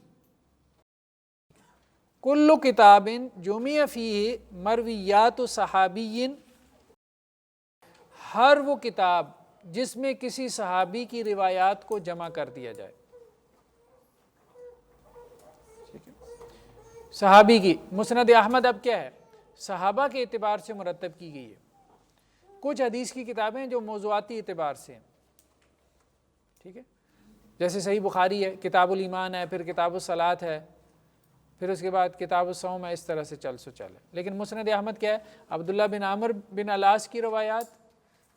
کل کتاب جمع فیہ مرویات صحابی، ہر وہ کتاب جس میں کسی صحابی کی روایات کو جمع کر دیا جائے۔ صحابی کی مسند احمد اب کیا ہے؟ صحابہ کے اعتبار سے مرتب کی گئی ہے۔ کچھ حدیث کی کتابیں جو موضوعاتی اعتبار سے ہیں، ٹھیک ہے، جیسے صحیح بخاری ہے، کتاب الایمان ہے، پھر کتاب الصلاۃ ہے، پھر اس کے بعد کتاب الصوم ہے، اس طرح سے چل ہے۔ لیکن مسند احمد کیا ہے؟ عبداللہ بن عمر بن العاص کی روایات،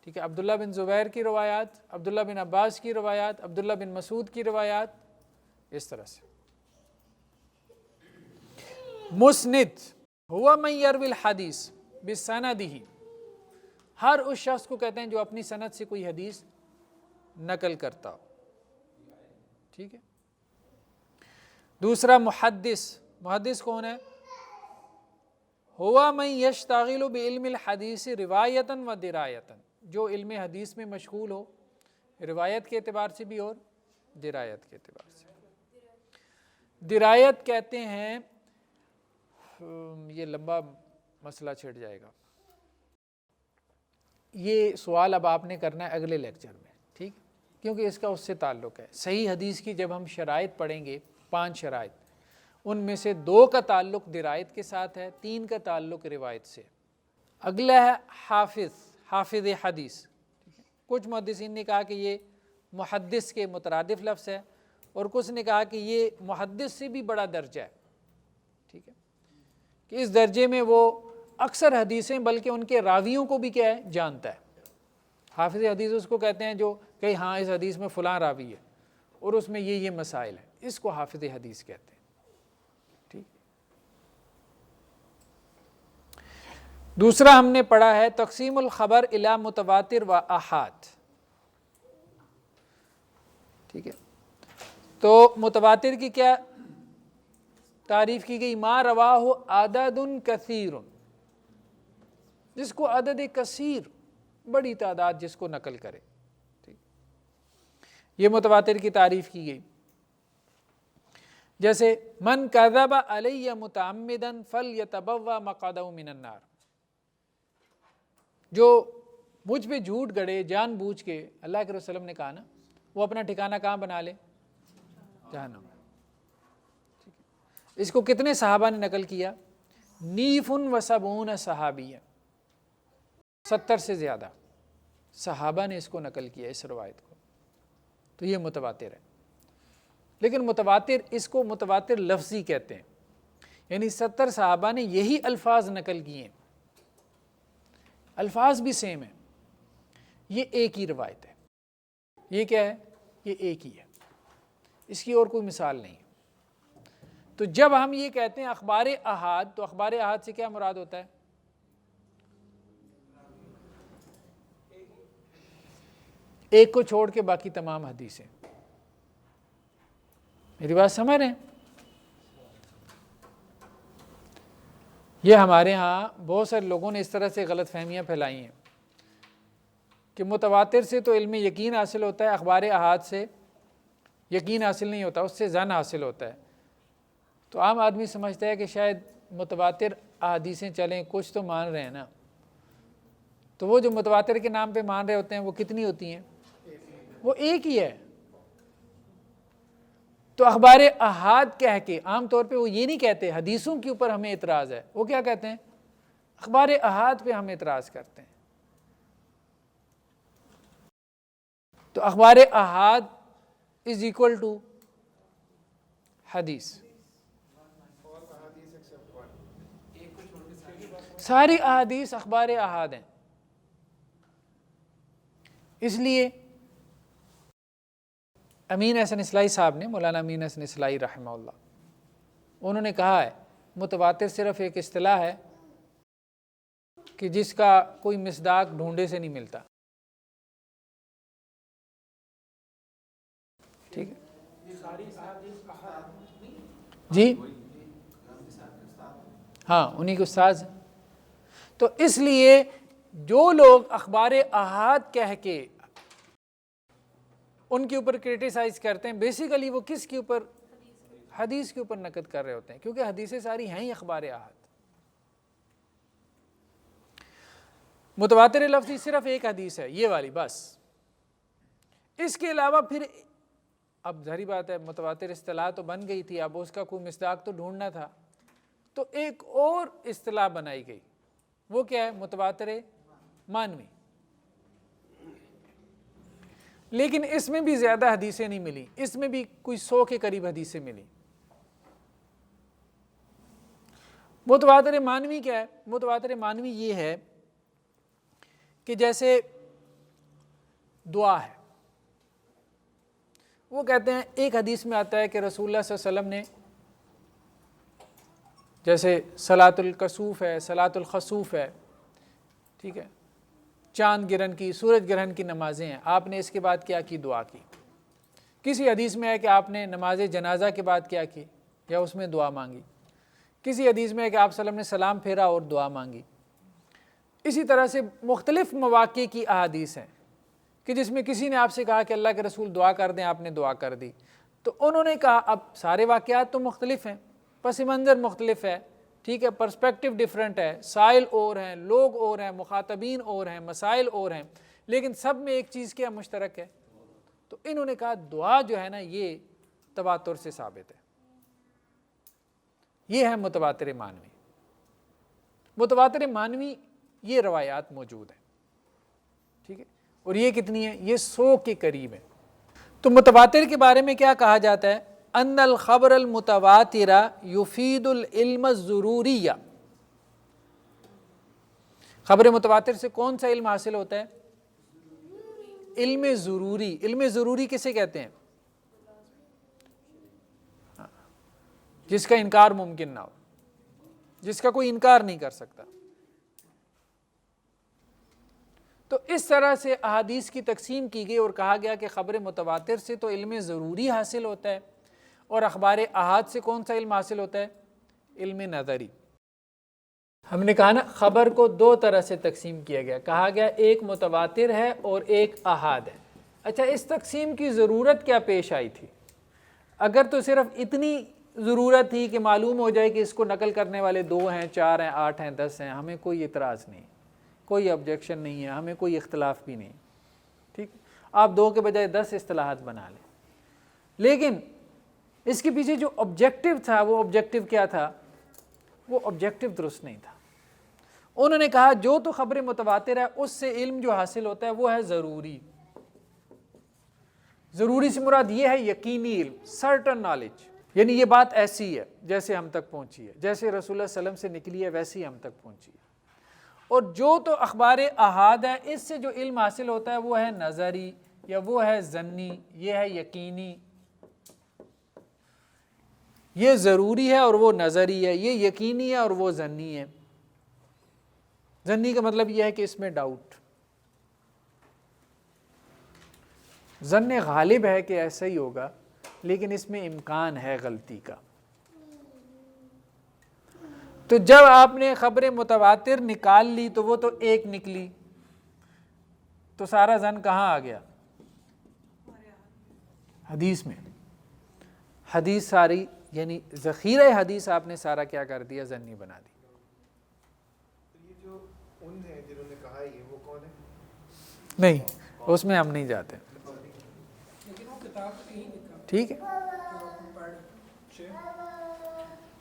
ٹھیک ہے، عبداللہ بن زبیر کی روایات، عبداللہ بن عباس کی روایات، عبداللہ بن مسعود کی روایات، اس طرح سے۔ مسند ہوا من یروی الحدیث بسندہ، ہر اس شخص کو کہتے ہیں جو اپنی سند سے کوئی حدیث نقل کرتا ہو۔ ٹھیک ہے، دوسرا محدث، محدث کون ہے؟ ہوا من یشتغل بعلم الحدیث روایتا و درایتا، جو علم حدیث میں مشغول ہو، روایت کے اعتبار سے بھی اور درایت کے اعتبار سے۔ درایت کہتے ہیں، یہ لمبا مسئلہ چھڑ جائے گا، یہ سوال اب آپ نے کرنا ہے اگلے لیکچر میں، ٹھیک، کیونکہ اس کا اس سے تعلق ہے۔ صحیح حدیث کی جب ہم شرائط پڑھیں گے، 5 شرائط، ان میں سے 2 کا تعلق درایت کے ساتھ ہے، 3 کا تعلق روایت سے۔ اگلا ہے حافظ حدیث۔ کچھ محدثین نے کہا کہ یہ محدث کے مترادف لفظ ہے، اور کچھ نے کہا کہ یہ محدث سے بھی بڑا درجہ ہے، ٹھیک ہے، کہ اس درجے میں وہ اکثر حدیثیں بلکہ ان کے راویوں کو بھی کیا ہے، جانتا ہے۔ حافظ حدیث اس کو کہتے ہیں جو کہ ہاں اس حدیث میں فلاں راوی ہے اور اس میں یہ مسائل ہیں، اس کو حافظ حدیث کہتے ہیں، ٹھیک۔ دوسرا ہم نے پڑھا ہے تقسیم الخبر الی متواتر و احاد، ٹھیک ہے۔ تو متواتر کی کیا تعریف کی گئی؟ ما رواہ عدد کثیر، جس کو عدد کثیر، بڑی تعداد جس کو نقل کرے، ٹھیک، یہ متواتر کی تعریف کی گئی۔ جیسے من کذب علی متعمدا فلیتبوأ مقعدہ من النار، جو مجھ پہ جھوٹ گڑے جان بوجھ کے، اللہ کے رسول نے کہا نا، وہ اپنا ٹھکانہ کہاں بنا لے؟ جہنم میں۔ اس کو کتنے صحابہ نے نقل کیا؟ 79 صحابیہ، 70 سے زیادہ صحابہ نے اس کو نقل کیا، اس روایت کو، تو یہ متواتر ہے۔ لیکن متواتر، اس کو متواتر لفظی کہتے ہیں، یعنی 70 صحابہ نے یہی الفاظ نقل کیے ہیں، الفاظ بھی سیم ہیں، یہ ایک ہی روایت ہے۔ یہ کیا ہے؟ یہ ایک ہی ہے، اس کی اور کوئی مثال نہیں۔ تو جب ہم یہ کہتے ہیں اخبار احاد، تو اخبار احاد سے کیا مراد ہوتا ہے؟ ایک کو چھوڑ کے باقی تمام حدیثیں۔ میری بات سمجھ رہے ہیں؟ یہ ہمارے ہاں بہت سارے لوگوں نے اس طرح سے غلط فہمیاں پھیلائی ہیں کہ متواتر سے تو علم یقین حاصل ہوتا ہے، اخبار احاد سے یقین حاصل نہیں ہوتا، اس سے ظن حاصل ہوتا ہے۔ تو عام آدمی سمجھتا ہے کہ شاید متواتر احادیثیں چلیں، کچھ تو مان رہے ہیں نا، تو وہ جو متواتر کے نام پہ مان رہے ہوتے ہیں وہ کتنی ہوتی ہیں؟ وہ ایک ہی ہے۔ تو اخبار احاد کہہ کے عام طور پہ وہ یہ نہیں کہتے حدیثوں کے اوپر ہمیں اعتراض ہے، وہ کیا کہتے ہیں؟ اخبار احاد پہ ہم اعتراض کرتے ہیں۔ تو اخبار احاد از اکول ٹو حدیث، ساری احادیث اخبار احاد ہیں۔ اس لیے امین احسن اصلاحی صاحب نے، مولانا امین احسن اصلاحی رحمہ اللہ، انہوں نے کہا ہے متواتر صرف ایک اصطلاح ہے کہ جس کا کوئی مصداق ڈھونڈے سے نہیں ملتا، ٹھیک ہے جی، ہاں انہی کے استاذ۔ تو اس لیے جو لوگ اخبار احاد کہہ کے ان کے اوپر کرٹیسائز کرتے ہیں، بیسیکلی وہ کس کے اوپر؟ حدیث کے اوپر نقد کر رہے ہوتے ہیں، کیونکہ حدیثیں ساری ہیں ہی اخبار احاد۔ متواتر لفظی صرف ایک حدیث ہے، یہ والی بس۔ اس کے علاوہ پھر اب ظاہری بات ہے متواتر اصطلاح تو بن گئی تھی، اب اس کا کوئی مصداق تو ڈھونڈنا تھا، تو ایک اور اصطلاح بنائی گئی، وہ کیا ہے؟ متواتر مانوی۔ لیکن اس میں بھی زیادہ حدیثیں نہیں ملی، اس میں بھی کوئی 100 کے قریب حدیثیں ملی۔ متواتر مانوی کیا ہے؟ متواتر مانوی یہ ہے کہ جیسے دعا ہے، وہ کہتے ہیں ایک حدیث میں آتا ہے کہ رسول اللہ صلی اللہ علیہ وسلم نے، جیسے صلاۃ الکسوف ہے، صلاۃ الخسوف ہے، ٹھیک ہے، چاند گرہن کی، سورج گرہن کی نمازیں ہیں، آپ نے اس کے بعد کیا کی؟ دعا کی۔ کسی حدیث میں ہے کہ آپ نے نماز جنازہ کے بعد کیا کی، یا اس میں دعا مانگی۔ کسی حدیث میں ہے کہ آپ صلی اللہ علیہ وسلم نے سلام پھیرا اور دعا مانگی۔ اسی طرح سے مختلف مواقع کی احادیث ہیں کہ جس میں کسی نے آپ سے کہا کہ اللہ کے رسول دعا کر دیں، آپ نے دعا کر دی۔ تو انہوں نے کہا اب سارے واقعات تو مختلف ہیں، پس منظر مختلف ہے، ٹھیک ہے، پرسپیکٹیو ڈیفرنٹ ہے، سائل اور ہیں، لوگ اور ہیں، مخاطبین اور ہیں، مسائل اور ہیں، لیکن سب میں ایک چیز کیا مشترک ہے؟ تو انہوں نے کہا دعا جو ہے نا یہ تواتر سے ثابت ہے، یہ ہے متواتر معنوی۔ متواتر معنوی یہ روایات موجود ہیں، ٹھیک ہے، اور یہ کتنی ہیں؟ یہ 100 کے قریب ہیں۔ تو متواتر کے بارے میں کیا کہا جاتا ہے؟ ان الخبر المتواتر یفید العلم الضروری۔ خبر متواتر سے کون سا علم حاصل ہوتا ہے؟ علم ضروری۔ علم ضروری کسے کہتے ہیں؟ جس کا انکار ممکن نہ ہو، جس کا کوئی انکار نہیں کر سکتا۔ تو اس طرح سے احادیث کی تقسیم کی گئی اور کہا گیا کہ خبر متواتر سے تو علم ضروری حاصل ہوتا ہے، اور اخبار احاد سے کون سا علم حاصل ہوتا ہے؟ علم نظری۔ ہم نے کہا نا خبر کو 2 طرح سے تقسیم کیا گیا، کہا گیا ایک متواتر ہے اور ایک احاد ہے۔ اچھا، اس تقسیم کی ضرورت کیا پیش آئی تھی؟ اگر تو صرف اتنی ضرورت تھی کہ معلوم ہو جائے کہ اس کو نقل کرنے والے 2 ہیں، 4 ہیں، 8 ہیں، 10 ہیں، ہمیں کوئی اعتراض نہیں، کوئی آبجیکشن نہیں ہے، ہمیں کوئی اختلاف بھی نہیں، ٹھیک، آپ 2 کے بجائے 10 اصطلاحات بنا لیں۔ لیکن اس کے پیچھے جو آبجیکٹو تھا، وہ آبجیکٹو کیا تھا؟ وہ آبجیکٹو درست نہیں تھا۔ انہوں نے کہا جو تو خبر متواتر ہے اس سے علم جو حاصل ہوتا ہے وہ ہے ضروری۔ ضروری سے مراد یہ ہے یقینی علم، سرٹن نالج، یعنی یہ بات ایسی ہے جیسے ہم تک پہنچی ہے، جیسے رسول اللہ صلی اللہ علیہ وسلم سے نکلی ہے ویسی ہی ہم تک پہنچی ہے۔ اور جو تو اخبار احاد ہے اس سے جو علم حاصل ہوتا ہے وہ ہے نظری یا وہ ہے ظنی، یہ ہے یقینی۔ یہ ضروری ہے اور وہ نظری ہے، یہ یقینی ہے اور وہ ظنی ہے۔ ظنی کا مطلب یہ ہے کہ اس میں ڈاؤٹ، ظن غالب ہے کہ ایسا ہی ہوگا لیکن اس میں امکان ہے غلطی کا۔ تو جب آپ نے خبر متواتر نکال لی تو وہ تو ایک نکلی، تو سارا ظن کہاں آ گیا؟ حدیث میں۔ حدیث ساری یعنی ذخیرہ حدیث آپ نے سارا کیا کر دیا؟ ظنی بنا دی۔ یہ جو ان ہیں جنہوں نے کہا یہ وہ کون ہے؟ نہیں، اس میں ہم نہیں جاتے، لیکن وہ کتاب میں نہیں لکھا، ٹھیک ہے۔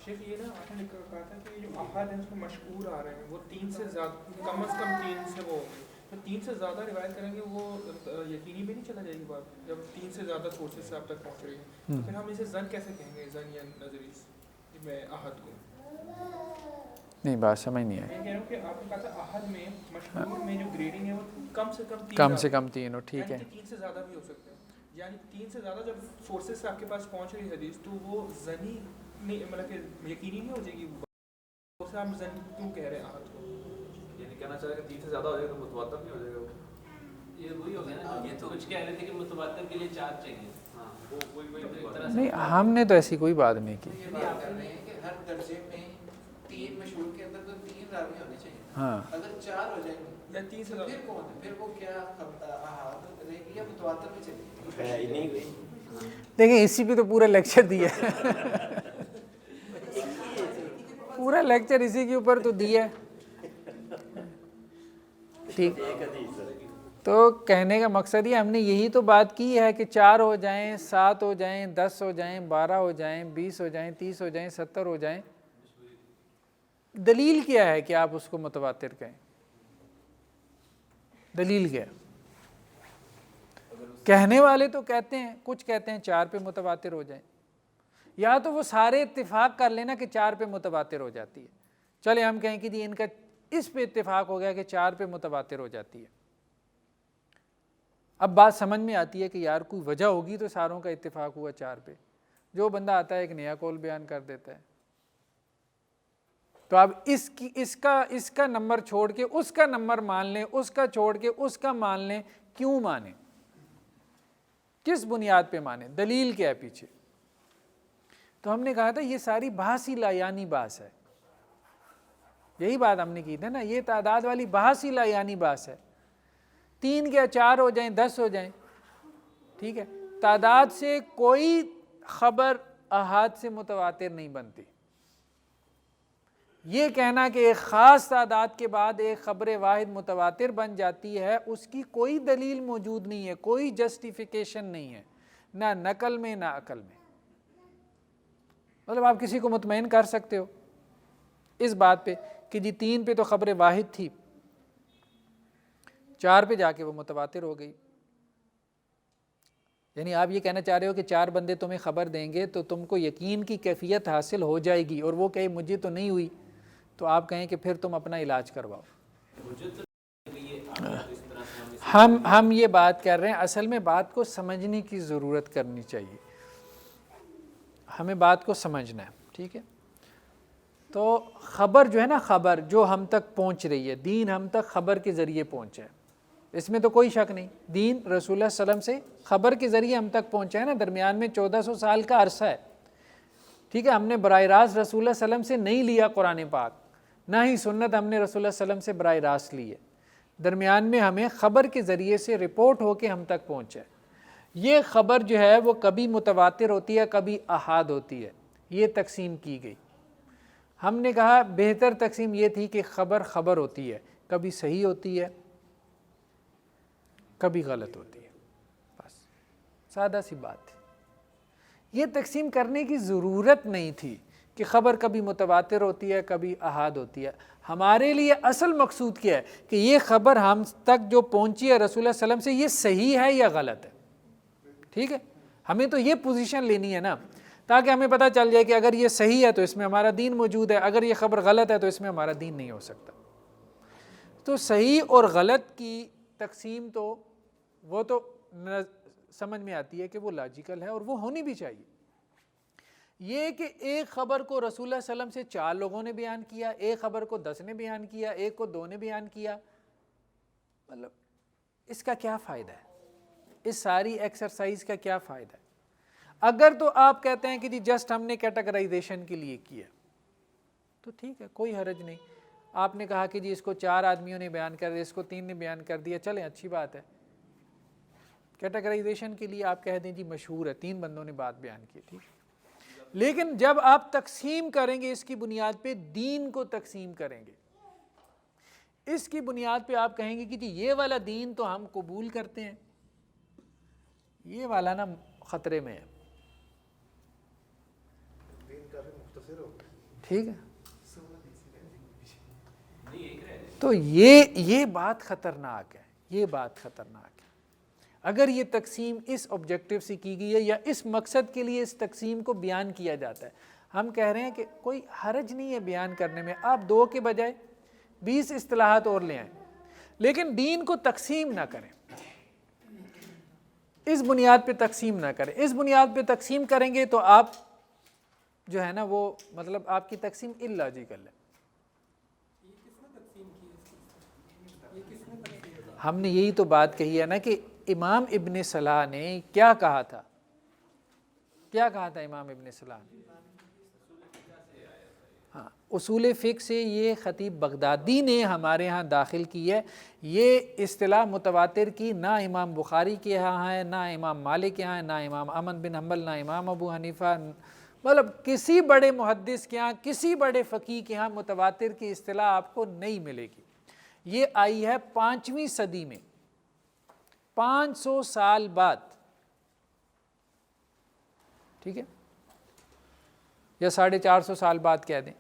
شیخ یہ نا آپ نے کہا تھا کہ جو احاد ہیں اس کو مشہور آ رہے ہیں، وہ 3 سے زیادہ، کم از کم 3 سے وہ ہو گئے، تو 3 سے زیادہ روایت کریں گے وہ یقینی بھی نہیں چلا جائے گی بات، جب 3 سے زیادہ سورسز سے آپ تک پہنچ رہی ہے، تو پھر ہم اسے ظن کیسے کہیں گے؟ ظن یا نظری میں احد کو نہیں، بات سمجھ نہیں آئی۔ میں کہہ رہا ہوں کہ آپ نے کہا تھا احد میں مشہور میں جو گریڈنگ ہے وہ کم سے کم 3، کم سے کم 3 ہو، ٹھیک ہے۔ 3 سے زیادہ بھی ہو سکتے ہیں، یعنی 3 سے زیادہ جب سورسز سے آپ کے پاس پہنچ رہی حدیث تو وہ ظنی نہیں، مطلب کہ یقینی نہیں ہو جائے گی، اسے ہم ظن کیوں کہہ رہے ہیں احد کو؟ یعنی کہنا چاہ رہے کہ 3 سے زیادہ ہو جائے گا تو متواتر نہیں ہو جائے گا۔ یہ وہی ہو گیا نا، یہ تو کچھ کہہ رہے تھے کہ متواتر کے لیے 4 چاہیے۔ ہاں، وہی نہیں، ہم نے تو ایسی کوئی بات نہیں کی۔ یہ بات کر رہے ہیں کہ ہر درجے میں 3 مشہور کے اندر تو 3 راوی ہونے چاہیے، ہاں، اگر 4 ہو جائیں گے یا 3 سے زیادہ پھر کون ہے؟ پھر وہ کیا احاد رہے گی یا متواتر میں چلے گی؟ دیکھیں اسی پہ تو پورا لیکچر دیا ہے، پورا لیکچر اسی کے اوپر تو دیا ہے، ٹھیک۔ تو کہنے کا مقصد یہ ہم نے یہی تو بات کی ہے کہ 4 ہو جائیں، 7 ہو جائیں، 10 ہو جائیں، 12 ہو جائیں، 20 ہو جائیں، 30 ہو جائیں، 70 ہو جائیں، دلیل کیا ہے کہ آپ اس کو متواتر کہیں؟ دلیل کیا ہے؟ کہنے والے تو کہتے ہیں، کچھ کہتے ہیں 4 پہ متواتر ہو جائیں، یا تو وہ سارے اتفاق کر لینا کہ 4 پہ متواتر ہو جاتی ہے، چلے ہم کہیں کہ جی ان کا اس پہ اتفاق ہو گیا کہ 4 پہ متواتر ہو جاتی ہے۔ اب بات سمجھ میں آتی ہے کہ یار کوئی وجہ ہوگی تو ساروں کا اتفاق ہوا 4 پہ، جو بندہ آتا ہے ایک نیا قول بیان کر دیتا ہے۔ تو اب اس کا نمبر چھوڑ کے اس کا نمبر مان لیں، اس کا چھوڑ کے اس کا مان لیں، کیوں مانیں؟ کس بنیاد پہ مانیں؟ دلیل کیا ہے پیچھے؟ تو ہم نے کہا تھا یہ ساری بحث ہی لایانی بحث ہے، یہی بات ہم نے کی تھی نا، یہ تعداد والی بحث ہی لایانی بحث ہے۔ 3 یا 4 ہو جائیں، 10 ہو جائیں، ٹھیک ہے، تعداد سے کوئی خبر احاد سے متواتر نہیں بنتی. یہ کہنا کہ ایک خاص تعداد کے بعد ایک خبر واحد متواتر بن جاتی ہے، اس کی کوئی دلیل موجود نہیں ہے، کوئی جسٹیفیکیشن نہیں ہے، نہ نقل میں نہ عقل میں. مطلب آپ کسی کو مطمئن کر سکتے ہو اس بات پہ کہ جی 3 پہ تو خبر واحد تھی، 4 پہ جا کے وہ متواتر ہو گئی. یعنی آپ یہ کہنا چاہ رہے ہو کہ 4 بندے تمہیں خبر دیں گے تو تم کو یقین کی کیفیت حاصل ہو جائے گی، اور وہ کہے مجھے تو نہیں ہوئی، تو آپ کہیں کہ پھر تم اپنا علاج کرواؤ. ہم یہ بات کر رہے ہیں، اصل میں بات کو سمجھنے کی ضرورت کرنی چاہیے، ہمیں بات کو سمجھنا ہے. ٹھیک ہے، تو خبر جو ہے نا، خبر جو ہم تک پہنچ رہی ہے، دین ہم تک خبر کے ذریعے پہنچا ہے، اس میں تو کوئی شک نہیں. دین رسول اللہ صلی اللہ علیہ وسلم سے خبر کے ذریعے ہم تک پہنچا ہے نا. درمیان میں 1400 سال کا عرصہ ہے. ٹھیک ہے، ہم نے براہ راست رسول اللہ صلی اللہ علیہ وسلم سے نہیں لیا قرآن پاک، نہ ہی سنت ہم نے رسول اللہ صلی اللہ علیہ وسلم سے براہ راست لی ہے. درمیان میں ہمیں خبر کے ذریعے سے رپورٹ ہو کے ہم تک پہنچا ہے. یہ خبر جو ہے وہ کبھی متواتر ہوتی ہے، کبھی احاد ہوتی ہے. یہ تقسیم کی گئی. ہم نے کہا بہتر تقسیم یہ تھی کہ خبر خبر ہوتی ہے، کبھی صحیح ہوتی ہے کبھی غلط ہوتی ہے. بس سادہ سی بات تھی. یہ تقسیم کرنے کی ضرورت نہیں تھی کہ خبر کبھی متواتر ہوتی ہے کبھی احاد ہوتی ہے. ہمارے لیے اصل مقصود کیا ہے کہ یہ خبر ہم تک جو پہنچی ہے رسول اللہ صلی اللہ علیہ وسلم سے، یہ صحیح ہے یا غلط ہے. ٹھیک ہے، ہمیں تو یہ پوزیشن لینی ہے نا، تاکہ ہمیں پتہ چل جائے کہ اگر یہ صحیح ہے تو اس میں ہمارا دین موجود ہے، اگر یہ خبر غلط ہے تو اس میں ہمارا دین نہیں ہو سکتا. تو صحیح اور غلط کی تقسیم تو وہ تو سمجھ میں آتی ہے کہ وہ لاجیکل ہے اور وہ ہونی بھی چاہیے. یہ کہ ایک خبر کو رسول اللہ صلی اللہ علیہ وسلم سے 4 لوگوں نے بیان کیا، ایک خبر کو 10 نے بیان کیا، ایک کو 2 نے بیان کیا، مطلب اس کا کیا فائدہ ہے؟ اس ساری ایکسرسائز کا کیا فائدہ ہے؟ اگر تو آپ کہتے ہیں کہ جی جسٹ ہم نے کیٹیگرائزیشن کے لیے کیا تو ٹھیک ہے، کوئی حرج نہیں. آپ نے کہا کہ جی اس کو 4 آدمیوں نے بیان کر دیا، اس کو 3 نے بیان کر دیا، چلیں اچھی بات ہے. کیٹیگرائزیشن کے لیے آپ کہہ دیں جی مشہور ہے، 3 بندوں نے بات بیان کی، ٹھیک. لیکن جب آپ تقسیم کریں گے اس کی بنیاد پہ، دین کو تقسیم کریں گے، اس کی بنیاد پہ آپ کہیں گے کہ جی یہ والا دین تو ہم قبول کرتے ہیں، یہ والا نا خطرے میں ہے. ٹھیک ہے، تو یہ بات خطرناک ہے، یہ بات خطرناک ہے. اگر یہ تقسیم اس آبجیکٹو سے کی گئی ہے یا اس مقصد کے لیے اس تقسیم کو بیان کیا جاتا ہے، ہم کہہ رہے ہیں کہ کوئی حرج نہیں ہے بیان کرنے میں. آپ 2 کے بجائے 20 اصطلاحات اور لے آئیں، لیکن دین کو تقسیم نہ کریں، اس بنیاد پہ تقسیم نہ کریں. اس بنیاد پہ تقسیم کریں گے تو آپ جو ہے نا وہ مطلب آپ کی تقسیم اللاجیکل ہے. ہم نے یہی تو بات کہی ہے نا کہ امام ابن صلاح نے کیا کہا تھا، کیا کہا تھا امام ابن صلاح نے؟ ہاں، اصول فقہ سے یہ خطیب بغدادی نے ہمارے ہاں داخل کی ہے. یہ اصطلاح متواتر کی نہ امام بخاری کے ہاں ہے، نہ امام مالک کے ہاں ہے، نہ امام احمد بن حنبل، نہ امام ابو حنیفہ، مطلب کسی بڑے محدث کے ہاں، کسی بڑے فقیہ کے ہاں متواتر کی اصطلاح آپ کو نہیں ملے گی. یہ آئی ہے 5ویں صدی میں، 500 سال بعد. ٹھیک ہے، یا 450 سال بعد کہہ دیں.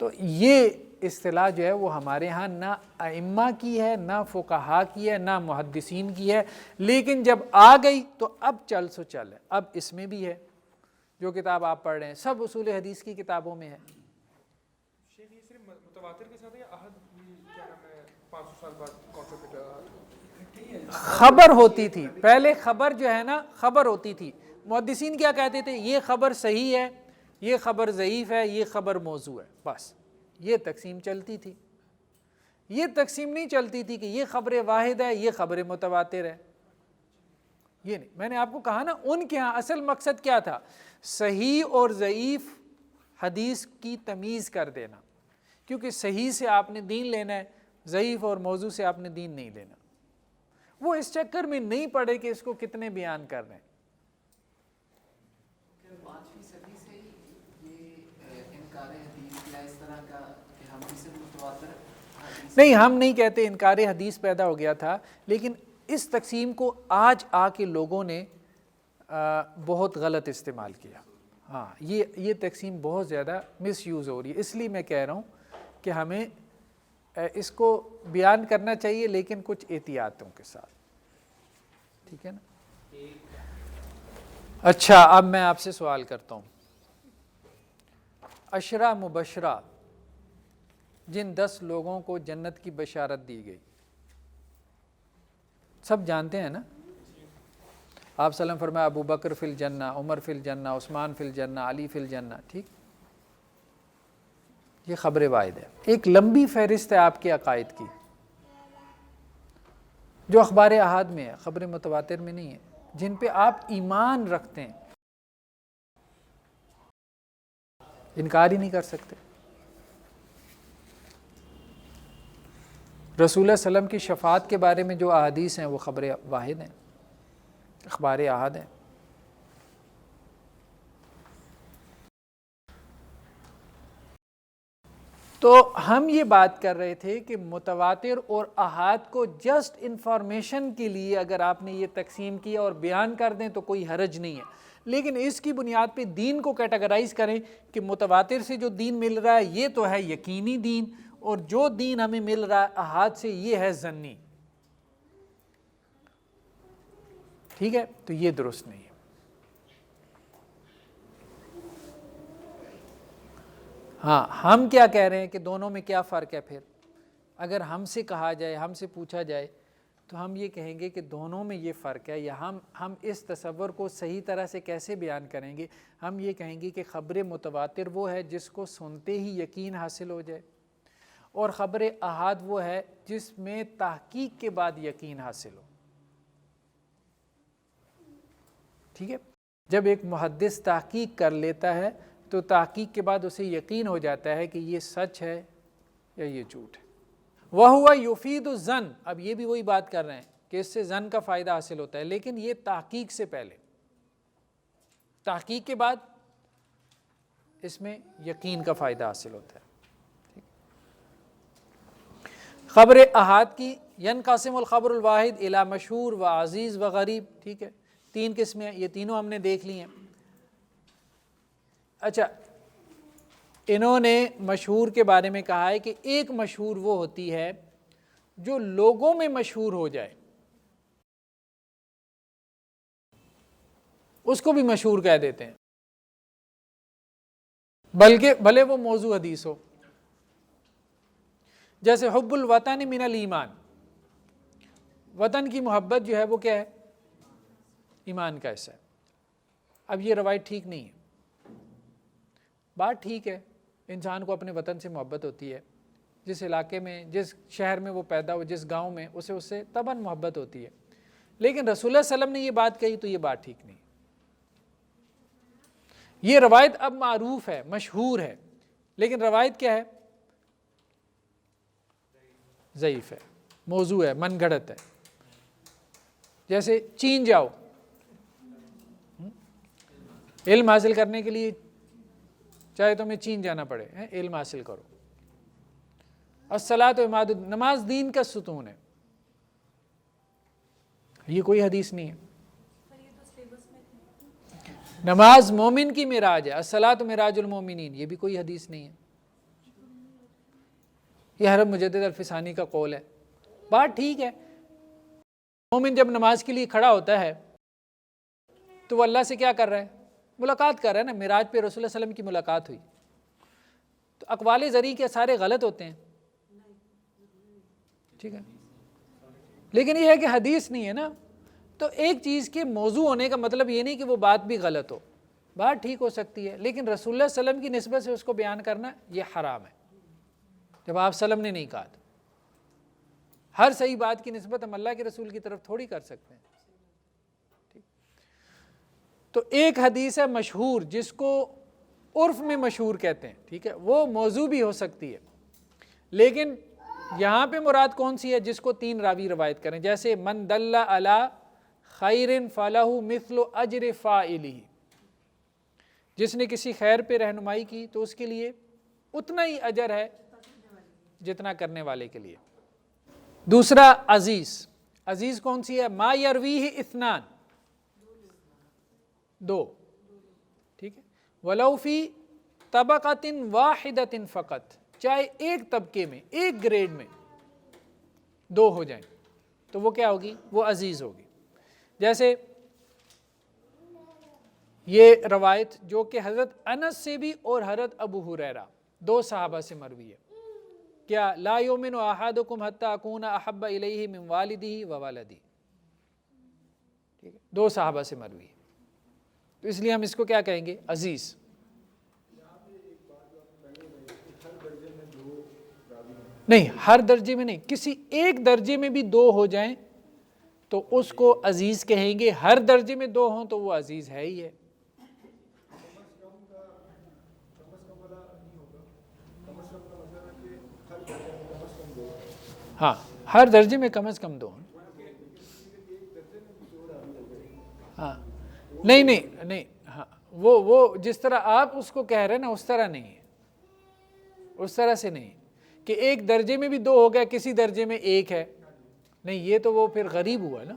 تو یہ اصطلاح جو ہے وہ ہمارے ہاں نہ ائمہ کی ہے، نہ فقہا کی ہے، نہ محدثین کی ہے. لیکن جب آ گئی تو اب چل سو چل ہے. اب اس میں بھی ہے، جو کتاب آپ پڑھ رہے ہیں سب اصول حدیث کی کتابوں میں ہے. شیخ یہ صرف متواتر کے ساتھ ہے یا احد کیا نام ہے 500 سال بعد کانسیپٹ خبر ہوتی تھی پہلے؟ خبر جو ہے نا خبر ہوتی تھی. محدثین کیا کہتے تھے؟ یہ خبر صحیح ہے، یہ خبر ضعیف ہے، یہ خبر موضوع ہے. بس یہ تقسیم چلتی تھی. یہ تقسیم نہیں چلتی تھی کہ یہ خبر واحد ہے، یہ خبر متواتر ہے. یہ نہیں. میں نے آپ کو کہا نا ان کے ہاں اصل مقصد کیا تھا؟ صحیح اور ضعیف حدیث کی تمیز کر دینا، کیونکہ صحیح سے آپ نے دین لینا ہے، ضعیف اور موضوع سے آپ نے دین نہیں لینا. وہ اس چکر میں نہیں پڑے کہ اس کو کتنے بیان کر رہے ہیں. انکار حدیث یا اس طرح کا کہ ہم اسے متواتر حدیث؟ نہیں، ہم نہیں کہتے انکار حدیث پیدا ہو گیا تھا، لیکن اس تقسیم کو آج آ کے لوگوں نے بہت غلط استعمال کیا. ہاں، یہ تقسیم بہت زیادہ مس یوز ہو رہی ہے. اس لیے میں کہہ رہا ہوں کہ ہمیں اس کو بیان کرنا چاہیے، لیکن کچھ احتیاطوں کے ساتھ. ٹھیک ہے نا؟ اچھا، اب میں آپ سے سوال کرتا ہوں. عشرہ مبشرہ، جن 10 لوگوں کو جنت کی بشارت دی گئی، سب جانتے ہیں نا؟ آپ صلی اللہ علیہ وسلم فرمایا ابو بکر فی الجنہ، عمر فی الجنہ، عثمان فی الجنہ، علی فی الجنہ. ٹھیک، یہ خبر واحد ہے. ایک لمبی فہرست ہے آپ کے عقائد کی جو اخبار احاد میں ہے، خبر متواتر میں نہیں ہے، جن پہ آپ ایمان رکھتے ہیں، انکار ہی نہیں کر سکتے. رسول اللہ صلی اللہ علیہ وسلم کی شفاعت کے بارے میں جو احادیث ہیں وہ خبر واحد ہیں، اخبار احاد ہیں. تو ہم یہ بات کر رہے تھے کہ متواتر اور احاد کو جسٹ انفارمیشن کے لیے اگر آپ نے یہ تقسیم کیا اور بیان کر دیں تو کوئی حرج نہیں ہے، لیکن اس کی بنیاد پہ دین کو کیٹیگرائز کریں کہ متواتر سے جو دین مل رہا ہے یہ تو ہے یقینی دین، اور جو دین ہمیں مل رہا ہے احاد سے یہ ہے ظنی. ٹھیک ہے، تو یہ درست نہیں ہے. ہاں، ہم کیا کہہ رہے ہیں کہ دونوں میں کیا فرق ہے؟ پھر اگر ہم سے کہا جائے، ہم سے پوچھا جائے تو ہم یہ کہیں گے کہ دونوں میں یہ فرق ہے، یا ہم اس تصور کو صحیح طرح سے کیسے بیان کریں گے؟ ہم یہ کہیں گے کہ خبر متواتر وہ ہے جس کو سنتے ہی یقین حاصل ہو جائے، اور خبر احاد وہ ہے جس میں تحقیق کے بعد یقین حاصل ہو. ٹھیک ہے، جب ایک محدث تحقیق کر لیتا ہے تو تحقیق کے بعد اسے یقین ہو جاتا ہے کہ یہ سچ ہے یا یہ جھوٹ ہے. وَهُوَ يُفِيدُ الظَّنَّ، اب یہ بھی وہی بات کر رہے ہیں کہ اس سے ظن کا فائدہ حاصل ہوتا ہے، لیکن یہ تحقیق سے پہلے، تحقیق کے بعد اس میں یقین کا فائدہ حاصل ہوتا ہے. خبر احاد کی ینقسم الخبر الواحد الی مشہور و عزیز و غریب. ٹھیک ہے، 3 قسمیں، یہ تینوں ہم نے دیکھ لی ہیں. اچھا، انہوں نے مشہور کے بارے میں کہا ہے کہ ایک مشہور وہ ہوتی ہے جو لوگوں میں مشہور ہو جائے، اس کو بھی مشہور کہہ دیتے ہیں، بلکہ بھلے وہ موضوع حدیث ہو. جیسے حب الوطن من الایمان، وطن کی محبت جو ہے وہ کیا ہے؟ ایمان کا حصہ ہے. اب یہ روایت ٹھیک نہیں ہے. بات ٹھیک ہے، انسان کو اپنے وطن سے محبت ہوتی ہے، جس علاقے میں، جس شہر میں وہ پیدا ہو، جس گاؤں میں، اسے اس سے طبعاً محبت ہوتی ہے. لیکن رسول اللہ صلی اللہ علیہ وسلم نے یہ بات کہی تو یہ بات ٹھیک نہیں. یہ روایت اب معروف ہے، مشہور ہے، لیکن روایت کیا ہے؟ ضعیف ہے، موضوع ہے، من گھڑت ہے. جیسے چین جاؤ، علم حاصل کرنے کے لیے چاہے تمہیں چین جانا پڑے، علم حاصل کرو. الصلاۃ عماد، نماز دین کا ستون ہے. یہ کوئی حدیث نہیں ہے. نماز مومن کی معراج ہے، الصلاۃ معراج المومنین، یہ بھی کوئی حدیث نہیں ہے. یہ حرب مجدد الفسانی کا قول ہے. بات ٹھیک ہے، مومن جب نماز کے لیے کھڑا ہوتا ہے تو وہ اللہ سے کیا کر رہا ہے؟ ملاقات کر رہا ہے نا. معراج پہ رسول اللہ صلی اللہ علیہ وسلم کی ملاقات ہوئی. تو اقوال ذری کے سارے غلط ہوتے ہیں؟ ٹھیک ہے، لیکن یہ ہے کہ حدیث نہیں ہے نا. تو ایک چیز کے موضوع ہونے کا مطلب یہ نہیں کہ وہ بات بھی غلط ہو. بات ٹھیک ہو سکتی ہے، لیکن رسول اللہ صلی اللہ علیہ وسلم کی نسبت سے اس کو بیان کرنا یہ حرام ہے، جب آپ صلی اللہ علیہ وسلم نے نہیں کہا. ہر صحیح بات کی نسبت ہم اللہ کے رسول کی طرف تھوڑی کر سکتے ہیں. تو ایک حدیث ہے مشہور جس کو عرف میں مشہور کہتے ہیں، ٹھیک ہے، وہ موضوع بھی ہو سکتی ہے، لیکن یہاں پہ مراد کون سی ہے؟ جس کو 3 راوی روایت کریں. جیسے من دل علی خیر فلہ مثل اجر فاعلہ، جس نے کسی خیر پہ رہنمائی کی تو اس کے لیے اتنا ہی اجر ہے جتنا کرنے والے کے لیے۔ دوسرا عزیز، عزیز کون سی ہے؟ ما یرویہ اثنان، دو، ٹھیک ہے، ولو فی طبقۃ واحدۃ فقط، چاہے ایک طبقے میں، ایک گریڈ میں دو ہو جائیں تو وہ کیا ہوگی؟ وہ عزیز ہوگی۔ جیسے یہ روایت جو کہ حضرت انس سے بھی اور حضرت ابو ہریرہ دو صحابہ سے مروی ہے، کیا لا یؤمن احدکم حتی اکون احب الیہ من والدہ و ولدہ، ٹھیک ہے، دو صحابہ سے مروی ہے، تو اس لیے ہم اس کو کیا کہیں گے؟ عزیز۔ نہیں، ہر درجے میں نہیں، کسی ایک درجے میں بھی دو ہو جائیں تو اس کو عزیز کہیں گے، ہر درجے میں دو ہوں تو وہ عزیز ہے ہی ہے۔ ہاں، ہر درجے میں کم از کم دو ہوں۔ ہاں، نہیں، ہاں، وہ جس طرح آپ اس کو کہہ رہے ہیں نا اس طرح نہیں ہے، اس طرح سے نہیں کہ ایک درجے میں بھی دو ہو گیا، کسی درجے میں ایک ہے، نہیں، یہ تو وہ پھر غریب ہوا نا۔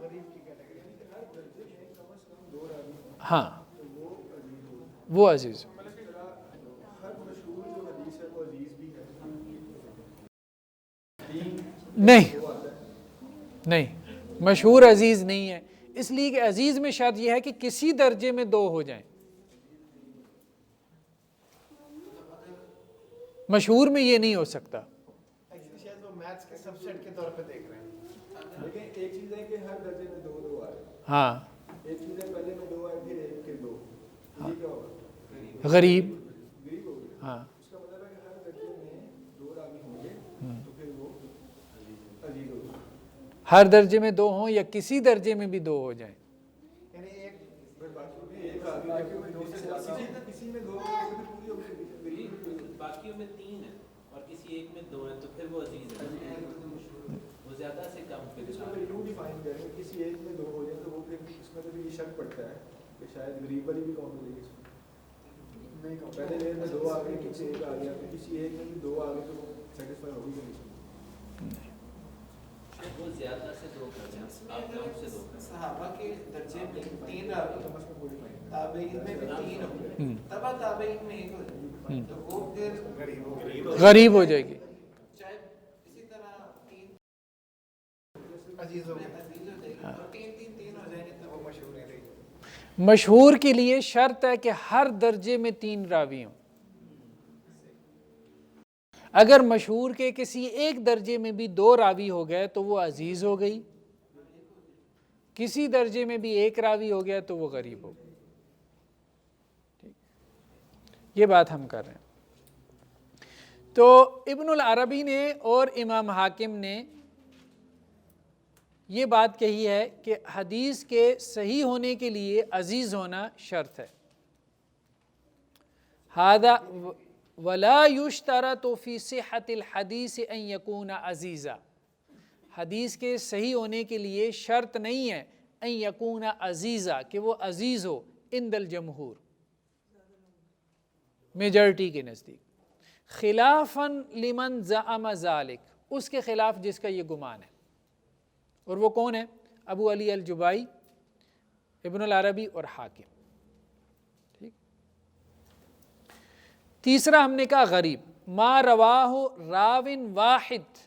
ہاں، وہ عزیز۔ نہیں، مشہور عزیز نہیں ہے، اس لیے کہ عزیز میں شرط یہ ہے کہ کسی درجے میں دو ہو جائیں، مشہور میں یہ نہیں ہو سکتا۔ شاید وہ میتھس کے سب سیٹ کے طور پہ دیکھ رہے ہیں، لیکن ایک چیز ہے کہ ہر درجے میں دو دو آئے، ہاں، ایک چیز ہے پہلے میں دو آئے پھر ایک پھر دو، یہ کیا ہوگا؟ غریب، غریب ہو گیا۔ ہاں، اس کا مطلب ہے کہ ہر درجے میں دو راوی ہوں گے تو پھر وہ عزیز ہوگا۔ ہر درجے میں دو ہوں یا کسی درجے میں بھی دو ہو جائیں، یعنی ایک کسی میں دو پوری ہو گئی، باقیوں میں تین ہے اور کسی ایک میں دو ہے تو پھر وہ عزیز ہے، وہ زیادہ سے کم پھر اس کو یوں ڈیفائن کریں، کسی ایک میں دو ہو جائے تو وہ پھر اس میں تو یہ شک پڑتا ہے کہ شاید غریب والی بھی کون ملے گی اس میں، پہلے لیئر میں دو آ گئے، کسی ایک آ گیا، پھر کسی ایک میں بھی دو آ گئے تو وہ سیٹسفائی ہوگی کنڈیشن۔ وہ زیادہ سے دو کرتے ہیں، آپ کم سے دو۔ صحابہ کے درجے میں تین راوی، تابعین میں بھی تین ہوں، تبا تابعین میں ایک ہو جائے تو وہ پھر غریب ہو جائے گی۔ چاہے اسی طرح تین عزیز ہو میں عزیز ہو جائے گی اور تین ہو جائیں گے تو وہ مشہور ہے۔ مشہور کے لیے شرط ہے کہ ہر درجے میں تین راوی ہوں، اگر مشہور کے کسی ایک درجے میں بھی دو راوی ہو گئے تو وہ عزیز ہو گئی، کسی درجے میں بھی ایک راوی ہو گیا تو وہ غریب ہو گئی، یہ بات ہم کر رہے ہیں۔ تو ابن العربی نے اور امام حاکم نے یہ بات کہی ہے کہ حدیث کے صحیح ہونے کے لیے عزیز ہونا شرط ہے۔ ھذا ولا یشترط فی صحۃ الحدیث ان یکون عزیزا، حدیث کے صحیح ہونے کے لیے شرط نہیں ہے ان یکون عزیزا کہ وہ عزیز ہو، عند الجمہور، میجورٹی کے نزدیک، خلافا لمن زعم ذلک، اس کے خلاف جس کا یہ گمان ہے، اور وہ کون ہے؟ ابو علی الجبائی، ابن العربی اور حاکم۔ ٹھیک، تیسرا ہم نے کہا غریب، ما رواہ راوٍ واحد،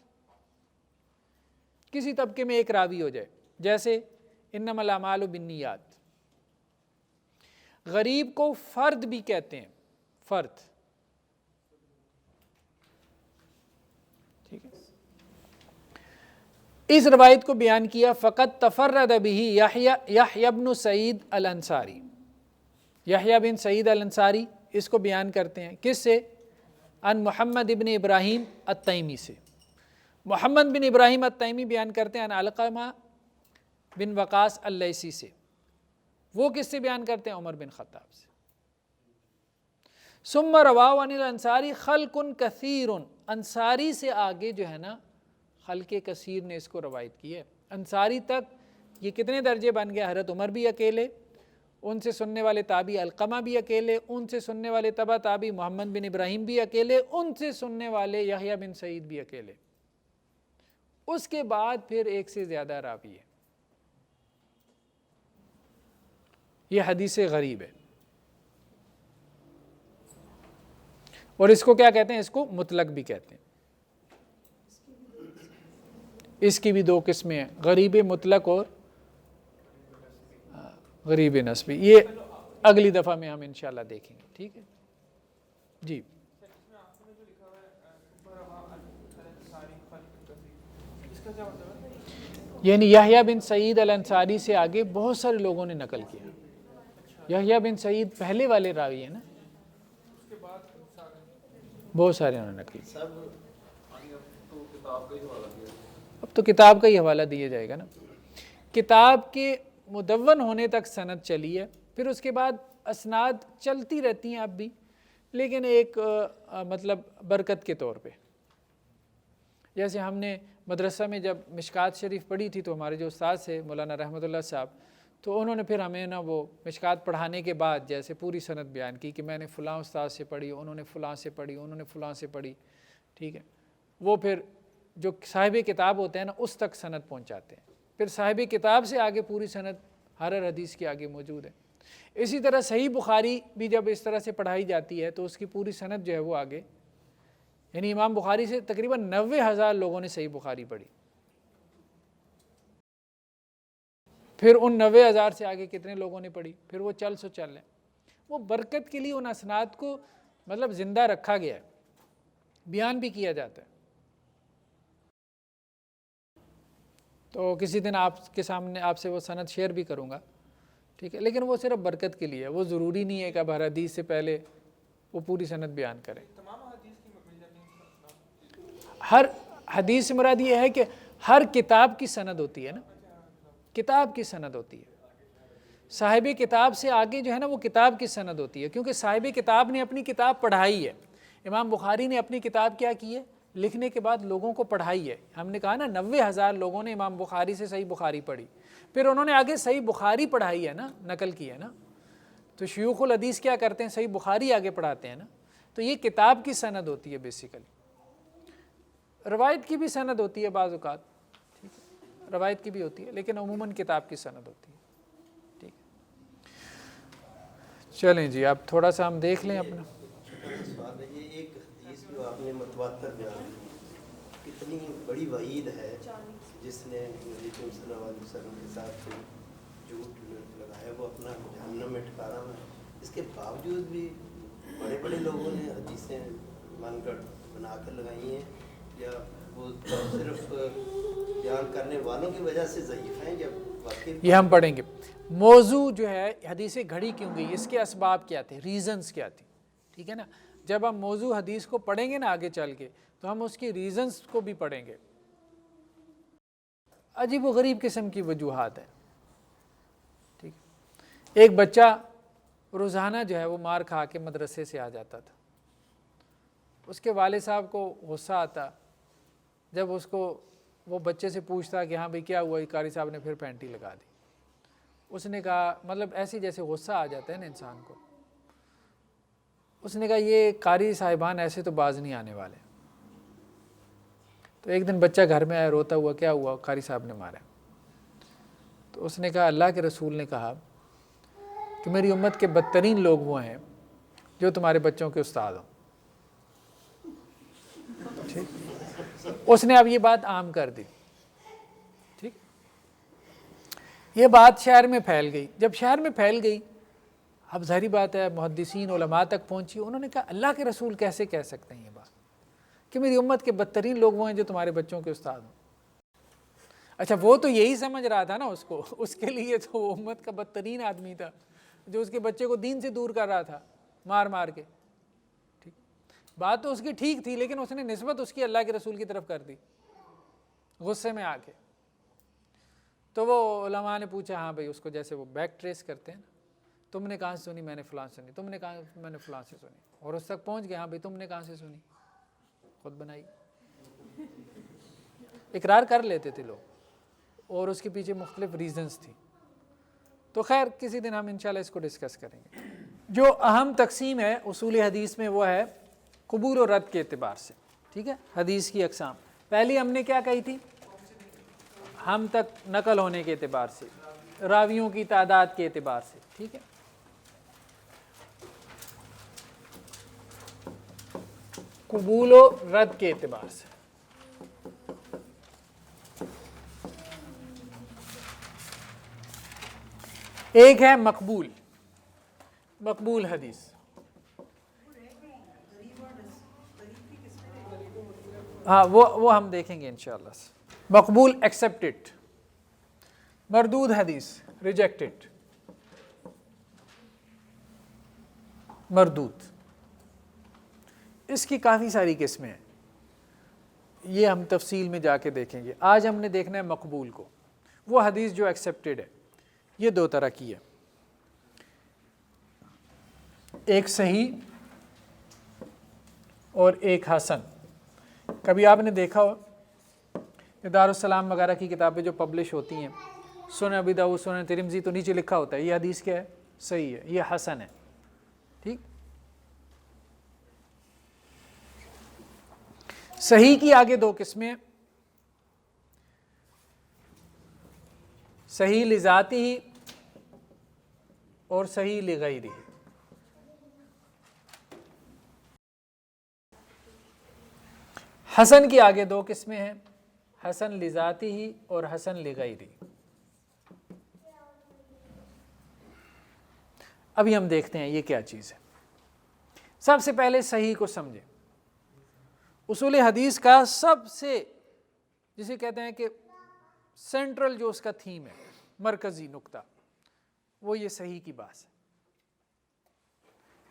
کسی طبقے میں ایک راوی ہو جائے، جیسے انما الاعمال بالنیات۔ غریب کو فرد بھی کہتے ہیں، فرد، ٹھیک ہے۔ اس روایت کو بیان کیا فقط تفرد بہ یحییٰ بن سعید الانصاری، یحییٰ بن سعید الانصاری اس کو بیان کرتے ہیں، کس سے؟ ان محمد ابن ابراہیم التیمی سے۔ محمد بن ابراہیم التیمی بیان کرتے ہیں ان علقمہ بن وقاص اللیثی سے، وہ کس سے بیان کرتے ہیں؟ عمر بن خطاب سے۔ ثم رواہ عن الانصاری خلق کثیر، انصاری سے آگے جو ہے نا خلق کثیر نے اس کو روایت کی ہے، انصاری تک یہ کتنے درجے بن گئے؟ حضرت عمر بھی اکیلے ان سے سننے والے تابعی علقمہ بھی اکیلے، ان سے سننے والے تبع تابعی محمد بن ابراہیم بھی اکیلے، ان سے سننے والے یحییٰ بن سعید بھی اکیلے، اس کے بعد پھر ایک سے زیادہ راوی ہے. یہ حدیث غریب ہے. اور اس کو کیا کہتے ہیں؟ اس کو مطلق بھی کہتے ہیں. اس کی بھی دو قسمیں ہیں، غریب مطلق اور غریب نسبی. یہ اگلی دفعہ میں ہم انشاءاللہ دیکھیں گے. ٹھیک ہے جی. یعنی یحییٰ بن سعید الانصاری سے آگے بہت سارے لوگوں نے نقل کیا. یحییٰ بن سعید پہلے والے راوی ہیں نا، بہت سارے انہوں نے نقل کیا. اب تو کتاب کا ہی حوالہ دیا جائے گا نا. کتاب کے مدون ہونے تک سند چلی ہے، پھر اس کے بعد اسناد چلتی رہتی ہیں اب بھی، لیکن ایک مطلب برکت کے طور پہ. جیسے ہم نے مدرسہ میں جب مشکات شریف پڑھی تھی تو ہمارے جو استاد سے مولانا رحمۃ اللہ صاحب، تو انہوں نے پھر ہمیں نا وہ مشکات پڑھانے کے بعد جیسے پوری سند بیان کی کہ میں نے فلاں استاد سے پڑھی، انہوں نے فلاں سے پڑھی، انہوں نے فلاں سے پڑھی. ٹھیک ہے، وہ پھر جو صاحب کتاب ہوتے ہیں نا اس تک سند پہنچاتے ہیں، پھر صاحب کتاب سے آگے پوری سند ہر حدیث کے آگے موجود ہے. اسی طرح صحیح بخاری بھی جب اس طرح سے پڑھائی جاتی ہے تو اس کی پوری سند جو ہے وہ آگے، یعنی امام بخاری سے تقریباً 90,000 لوگوں نے صحیح بخاری پڑھی. پھر ان 90,000 سے آگے کتنے لوگوں نے پڑھی، پھر وہ چل سو چل ہے. وہ برکت کے لیے ان اسناد کو مطلب زندہ رکھا گیا ہے، بیان بھی کیا جاتا ہے. تو کسی دن آپ کے سامنے آپ سے وہ سند شیئر بھی کروں گا. ٹھیک ہے، لیکن وہ صرف برکت کے لیے ہے، وہ ضروری نہیں ہے کہ اب ہر حدیث سے پہلے وہ پوری سند بیان کریں. ہر حدیث سے مراد یہ ہے کہ ہر کتاب کی سند ہوتی ہے نا، کتاب کی سند ہوتی ہے. صاحب کتاب سے آگے جو ہے نا وہ کتاب کی سند ہوتی ہے، کیونکہ صاحب کتاب نے اپنی کتاب پڑھائی ہے. امام بخاری نے اپنی کتاب کیا کی ہے؟ لکھنے کے بعد لوگوں کو پڑھائی ہے. ہم نے کہا نا 90,000 لوگوں نے امام بخاری سے صحیح بخاری پڑھی، پھر انہوں نے آگے صحیح بخاری پڑھائی ہے نا، نقل کی ہے نا. تو شیوخ الحدیث کیا کرتے ہیں؟ صحیح بخاری آگے پڑھاتے ہیں نا. تو یہ کتاب کی سند ہوتی ہے بیسیکلی. روایت کی بھی سند ہوتی ہے بعض اوقات، ٹھیک ہے، روایت کی بھی ہوتی ہے، لیکن عموماً کتاب کی سند ہوتی ہے. ٹھیک ہے، چلیں جی اب تھوڑا سا ہم دیکھ لیں اپنا. سوال ہے، یہ ایک حدیث جو آپ نے متواتر بیان کی، کتنی بڑی وعید ہے جس نے نبی صلی اللہ علیہ وسلم کے ساتھ جھوٹ لگایا وہ اپنا جہنم میں ٹھکانا ہے. اس کے باوجود بھی بڑے بڑے لوگوں نے حدیثیں من گڑھ بنا کر لگائی ہیں، یا وہ صرف بیان کرنے والوں کی وجہ سے ضعیف ہیں، یا واقعی؟ یہ ہم پڑھیں گے. موضوع جو ہے حدیث گھڑی کیوں گئی، اس کے اسباب کیا تھے، ریزنز کیا تھی. ٹھیک ہے نا، جب ہم موضوع حدیث کو پڑھیں گے نا آگے چل کے تو ہم اس کی ریزنز کو بھی پڑھیں گے. عجیب و غریب قسم کی وجوہات ہیں. ٹھیک، ایک بچہ روزانہ جو ہے وہ مار کھا کے مدرسے سے آ جاتا تھا. اس کے والد صاحب کو غصہ آتا جب اس کو وہ بچے سے پوچھتا کہ ہاں بھئی کیا ہوا، قاری صاحب نے پھر پینٹی لگا دی. اس نے کہا مطلب ایسی جیسے غصہ آ جاتا ہے نا انسان کو. اس نے کہا یہ قاری صاحبان ایسے تو باز نہیں آنے والے. تو ایک دن بچہ گھر میں آیا روتا ہوا، کیا ہوا؟ قاری صاحب نے مارا. تو اس نے کہا اللہ کے رسول نے کہا کہ میری امت کے بدترین لوگ وہ ہیں جو تمہارے بچوں کے استاد ہوں. ٹھیک، اس نے اب یہ بات عام کر دی. ٹھیک، یہ بات شہر میں پھیل گئی. جب شہر میں پھیل گئی اب ظاہری بات ہے محدثین علماء تک پہنچی. انہوں نے کہا اللہ کے رسول کیسے کہہ سکتے ہیں یہ بات کہ میری امت کے بدترین لوگ وہ ہیں جو تمہارے بچوں کے استاد ہوں. اچھا وہ تو یہی سمجھ رہا تھا نا اس کو، اس کے لیے تو وہ امت کا بدترین آدمی تھا جو اس کے بچے کو دین سے دور کر رہا تھا مار مار کے. ٹھیک، بات تو اس کی ٹھیک تھی لیکن اس نے نسبت اس کی اللہ کے رسول کی طرف کر دی غصے میں آ کے. تو وہ علماء نے پوچھا ہاں بھائی اس کو جیسے وہ بیک ٹریس کرتے ہیں نا، تم نے کہاں سے سنی؟ میں نے فلاں سنی. تم نے کہا میں نے فلاں سے سنی. اور اس تک پہنچ گیا ہاں بھائی تم نے کہاں سے سنی؟ خود بنائی. اقرار کر لیتے تھے لوگ اور اس کے پیچھے مختلف ریزنز تھی. تو خیر کسی دن ہم انشاءاللہ اس کو ڈسکس کریں گے. جو اہم تقسیم ہے اصول حدیث میں وہ ہے قبول و رد کے اعتبار سے. ٹھیک ہے, حدیث کی اقسام پہلی ہم نے کیا کہی تھی؟ ہم تک نقل ہونے کے اعتبار سے, راویوں کی تعداد کے اعتبار سے. ٹھیک ہے, قبول و رد کے اعتبار سے. ایک ہے مقبول, مقبول حدیث. ہاں وہ ہم دیکھیں گے انشاءاللہ. مقبول ایکسیپٹڈ, مردود حدیث ریجیکٹڈ, مردود. اس کی کافی ساری قسمیں ہیں, یہ ہم تفصیل میں جا کے دیکھیں گے. آج ہم نے دیکھنا ہے مقبول کو, وہ حدیث جو ایکسیپٹڈ ہے. یہ دو طرح کی ہے, ایک صحیح اور ایک حسن. کبھی آپ نے دیکھا ہو کہ دارالسلام وغیرہ کی کتابیں جو پبلش ہوتی ہیں, سنن ابی داؤد, سنن ترمذی, تو نیچے لکھا ہوتا ہے یہ حدیث کیا ہے؟ صحیح ہے, یہ حسن ہے. ٹھیک, صحیح کی آگے دو قسمیں ہیں, صحیح لذاتی ہی اور صحیح لغیری. حسن کی آگے دو قسمیں ہیں, حسن لذاتی ہی اور حسن لغیری. ابھی ہم دیکھتے ہیں یہ کیا چیز ہے. سب سے پہلے صحیح کو سمجھیں. اصول حدیث کا سب سے جسے کہتے ہیں کہ سینٹرل جو اس کا تھیم ہے, مرکزی نقطہ, وہ یہ صحیح کی بات ہے.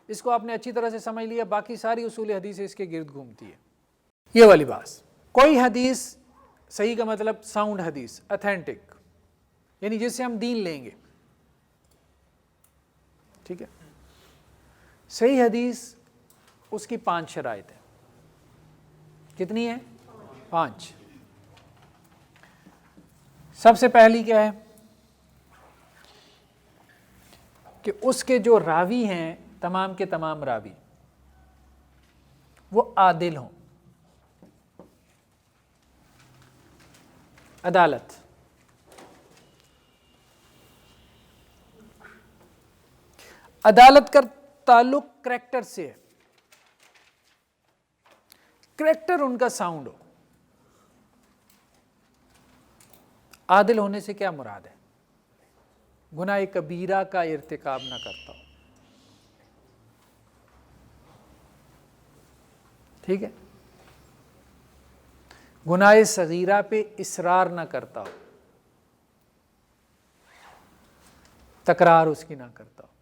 اس کو آپ نے اچھی طرح سے سمجھ لیا, باقی ساری اصول حدیث اس کے گرد گھومتی ہے. یہ والی بات, کوئی حدیث صحیح کا مطلب ساؤنڈ حدیث, اتھینٹک, یعنی جس سے ہم دین لیں گے. ٹھیک ہے, صحیح حدیث اس کی 5 شرائط ہیں. کتنی ہیں؟ 5. سب سے پہلی کیا ہے کہ اس کے جو راوی ہیں, تمام کے تمام راوی وہ عادل ہوں. عدالت. عدالت کا تعلق کریکٹر سے ہے. کریکٹر ان کا ساؤنڈ ہو. عادل ہونے سے کیا مراد ہے؟ گناہ کبیرہ کا ارتکاب نہ کرتا ہو. ٹھیک ہے, گناہ صغیرہ پہ اصرار نہ کرتا ہو, تکرار اس کی نہ کرتا ہو.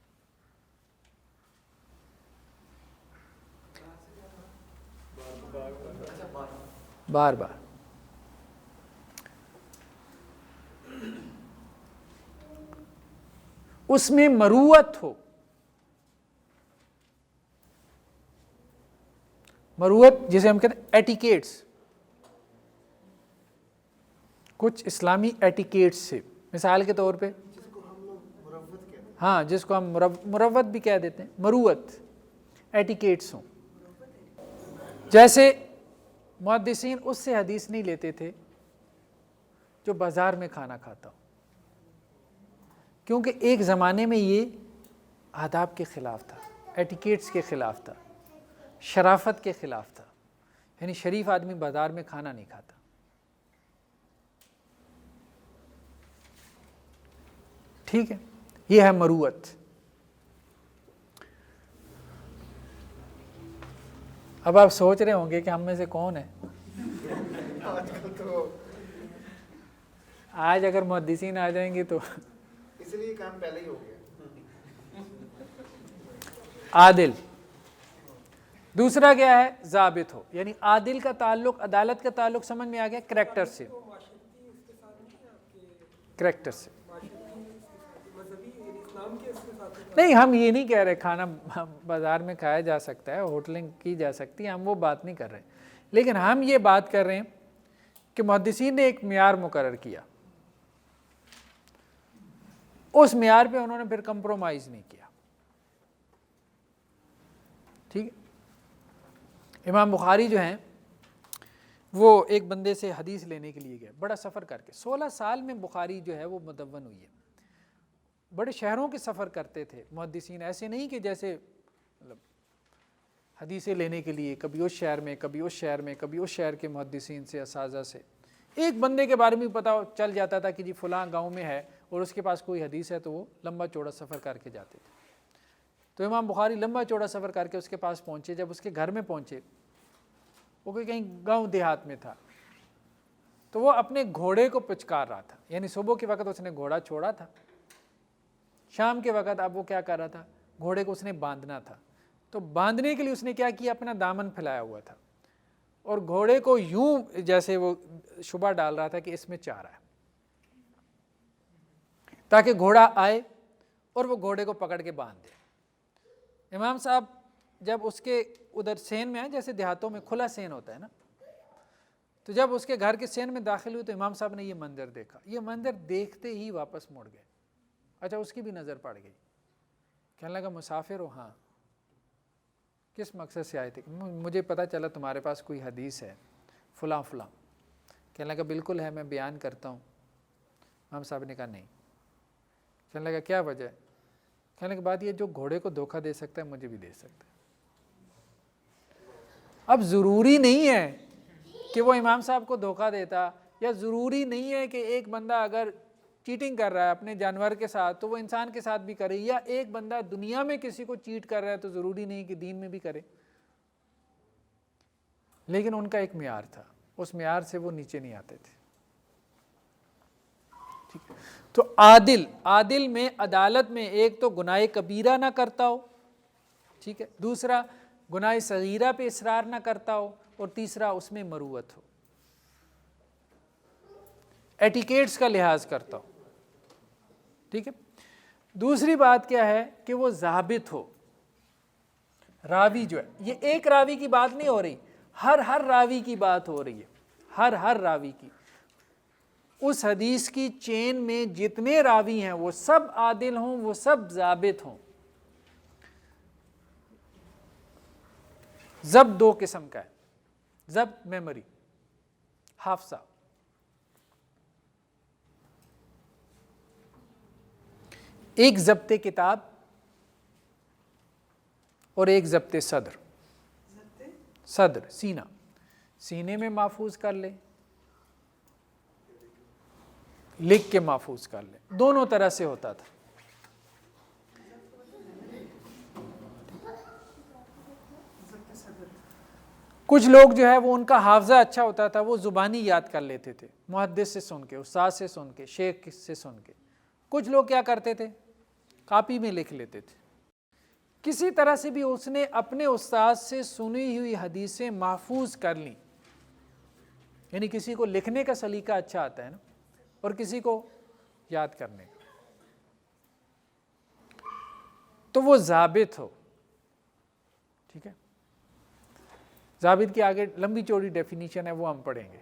بار بار. اس میں مروت ہو. مروت جسے ہم کہتے ہیں ایٹیکیٹس, کچھ اسلامی ایٹیکیٹس سے, مثال کے طور پہ ہاں جس کو ہم مروت بھی کہہ دیتے ہیں, مروت ایٹیکیٹس ہوں. جیسے محدثین اس سے حدیث نہیں لیتے تھے جو بازار میں کھانا کھاتا ہو, کیونکہ ایک زمانے میں یہ آداب کے خلاف تھا, ایٹیکیٹس کے خلاف تھا, شرافت کے خلاف تھا. یعنی شریف آدمی بازار میں کھانا نہیں کھاتا. ٹھیک ہے, یہ ہے مروت. اب آپ سوچ رہے ہوں گے کہ ہم میں سے کون ہے آج اگر محدثین آ جائیں گے تو اس لیے کام پہلے ہی ہو گیا. عادل. دوسرا کیا ہے؟ ضابط ہو. یعنی عادل کا تعلق, عدالت کا تعلق سمجھ میں آ گیا کریکٹر سے. کریکٹر سے نہیں, ہم یہ نہیں کہہ رہے کھانا بازار میں کھایا جا سکتا ہے, ہوٹلنگ کی جا سکتی ہے, ہم وہ بات نہیں کر رہے. لیکن ہم یہ بات کر رہے ہیں کہ محدثین نے ایک معیار مقرر کیا اس معیار پہ انہوں نے پھر کمپرومائز نہیں کیا. ٹھیک ہے. امام بخاری جو ہیں وہ ایک بندے سے حدیث لینے کے لیے گئے, بڑا سفر کر کے. 16 سال میں بخاری جو ہے وہ مدون ہوئی ہے. بڑے شہروں کے سفر کرتے تھے محدثین, ایسے نہیں کہ جیسے مطلب حدیثیں لینے کے لیے کبھی اس شہر میں, کبھی اس شہر میں, کبھی اس شہر کے محدثین سے, اساتذہ سے. ایک بندے کے بارے میں پتہ چل جاتا تھا کہ جی فلاں گاؤں میں ہے اور اس کے پاس کوئی حدیث ہے, تو وہ لمبا چوڑا سفر کر کے جاتے تھے. تو امام بخاری لمبا چوڑا سفر کر کے اس کے پاس پہنچے. جب اس کے گھر میں پہنچے, وہ کوئی کہیں گاؤں دیہات میں تھا, تو وہ اپنے گھوڑے کو پچکار رہا تھا. یعنی صبح کے وقت اس نے گھوڑا چھوڑا تھا, شام کے وقت اب وہ کیا کر رہا تھا, گھوڑے کو اس نے باندھنا تھا. تو باندھنے کے لیے اس نے کیا کیا, اپنا دامن پھیلایا ہوا تھا اور گھوڑے کو یوں جیسے وہ شبہ ڈال رہا تھا کہ اس میں چارہ ہے, تاکہ گھوڑا آئے اور وہ گھوڑے کو پکڑ کے باندھ دے. امام صاحب جب اس کے ادھر سین میں آئے, جیسے دیہاتوں میں کھلا سین ہوتا ہے نا, تو جب اس کے گھر کے سین میں داخل ہوئے تو امام صاحب نے یہ منظر دیکھا. یہ منظر دیکھتے ہی واپس مڑ گئے. اچھا, اس کی بھی نظر پڑ گئی. کہنے لگا مسافر ہو؟ ہاں. کس مقصد سے آئے تھے؟ مجھے پتہ چلا تمہارے پاس کوئی حدیث ہے فلاں فلاں. کہنے لگا بالکل ہے, میں بیان کرتا ہوں. امام صاحب نے کہا نہیں. کہنے لگا کیا وجہ ہے؟ کہنے کے بعد یہ جو گھوڑے کو دھوکہ دے سکتا ہے مجھے بھی دے سکتا ہے. اب ضروری نہیں ہے کہ وہ امام صاحب کو دھوکہ دیتا, یا ضروری نہیں ہے کہ ایک بندہ اگر چیٹنگ کر رہا ہے اپنے جانور کے ساتھ تو وہ انسان کے ساتھ بھی کرے, یا ایک بندہ دنیا میں کسی کو چیٹ کر رہا ہے تو ضروری نہیں کہ دین میں بھی کرے. لیکن ان کا ایک معیار تھا, اس معیار سے وہ نیچے نہیں آتے تھے. ٹھیک ہے. تو عادل میں, عدالت میں, ایک تو گناہ کبیرہ نہ کرتا ہو, ٹھیک ہے, دوسرا گناہ صغیرہ پہ اصرار نہ کرتا ہو, اور تیسرا اس میں مروت ہو, ایٹیکیٹس کا لحاظ کرتا ہو. ٹھیک ہے. دوسری بات کیا ہے کہ وہ ضابط ہو. راوی جو ہے, یہ ایک راوی کی بات نہیں ہو رہی, ہر راوی کی بات ہو رہی ہے, ہر راوی کی. اس حدیث کی چین میں جتنے راوی ہیں وہ سب عادل ہوں, وہ سب ضابط ہوں. ضبط دو قسم کا ہے, ضبط میموری, حافظہ. ایک ضبط کتاب اور ایک ضبط صدر. صدر سینہ, سینے میں محفوظ کر لے, لکھ کے محفوظ کر لے, دونوں طرح سے ہوتا تھا. کچھ لوگ جو ہے وہ ان کا حافظہ اچھا ہوتا تھا, وہ زبانی یاد کر لیتے تھے, محدث سے سن کے, استاد سے سن کے, شیخ سے سن کے. کچھ لوگ کیا کرتے تھے, کاپی میں لکھ لیتے تھے. کسی طرح سے بھی اس نے اپنے استاد سے سنی ہوئی حدیثیں محفوظ کر لیں. یعنی کسی کو لکھنے کا سلیقہ اچھا آتا ہے نا, اور کسی کو یاد کرنے کا, تو وہ ضابط ہو. ٹھیک ہے. ضابط کی آگے لمبی چوڑی ڈیفینیشن ہے, وہ ہم پڑھیں گے.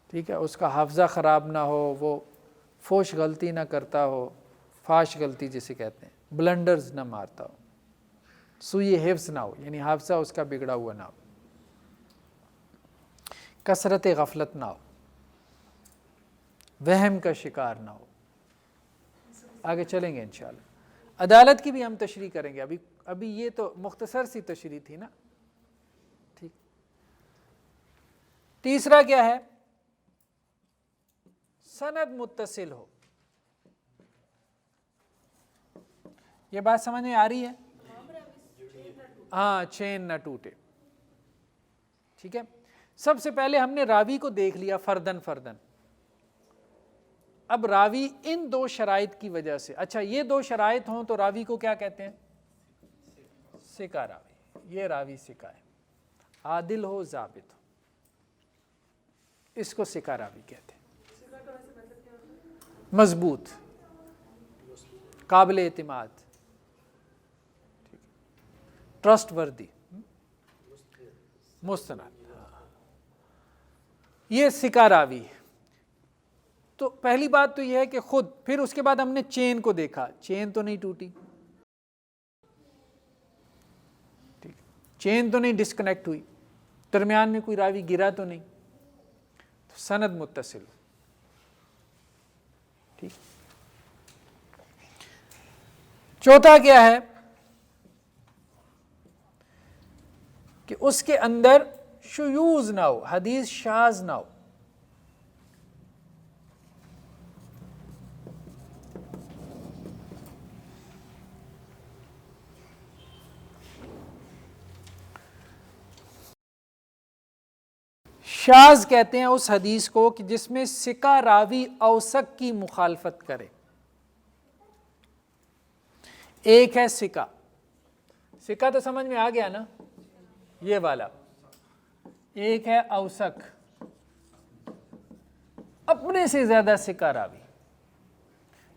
ٹھیک ہے. اس کا حافظہ خراب نہ ہو, وہ فوش غلطی نہ کرتا ہو, فاش غلطی جسے کہتے ہیں, بلنڈرز نہ مارتا ہو, سوئی حفظ نہ ہو, یعنی حافظہ اس کا بگڑا ہوا نہ ہو, کثرت غفلت نہ ہو, وہم کا شکار نہ ہو. آگے چلیں گے انشاءاللہ. عدالت کی بھی ہم تشریح کریں گے. ابھی یہ تو مختصر سی تشریح تھی نا. ٹھیک. تیسرا کیا ہے, سند متصل ہو. یہ بات سمجھ میں آ رہی ہے؟ ہاں, چین نہ ٹوٹے. ٹھیک ہے. سب سے پہلے ہم نے راوی کو دیکھ لیا فردن. اب راوی ان دو شرائط کی وجہ سے, اچھا یہ دو شرائط ہوں تو راوی کو کیا کہتے ہیں, ثقہ راوی. یہ راوی ثقہ ہے, عادل ہو, ضابط ہو, اس کو ثقہ راوی کہتے ہیں. مضبوط, قابل اعتماد, ٹرسٹ وردی, مستند. یہ ثقہ راوی ہے. تو پہلی بات تو یہ ہے کہ خود، پھر اس کے بعد ہم نے چین کو دیکھا، چین تو نہیں ٹوٹی، ٹھیک، چین تو نہیں ڈسکنیکٹ ہوئی، درمیان میں کوئی راوی گرا تو نہیں، تو سند متصل، ٹھیک۔ چوتھا کیا ہے کہ اس کے اندر شیوذ نہ ہو، حدیث شاذ نہ ہو۔ شاذ کہتے ہیں اس حدیث کو کہ جس میں ثقہ راوی اوثق کی مخالفت کرے۔ ایک ہے ثقہ، ثقہ تو سمجھ میں آ گیا نا، یہ والا۔ ایک ہے اوثق، اپنے سے زیادہ ثقہ راوی،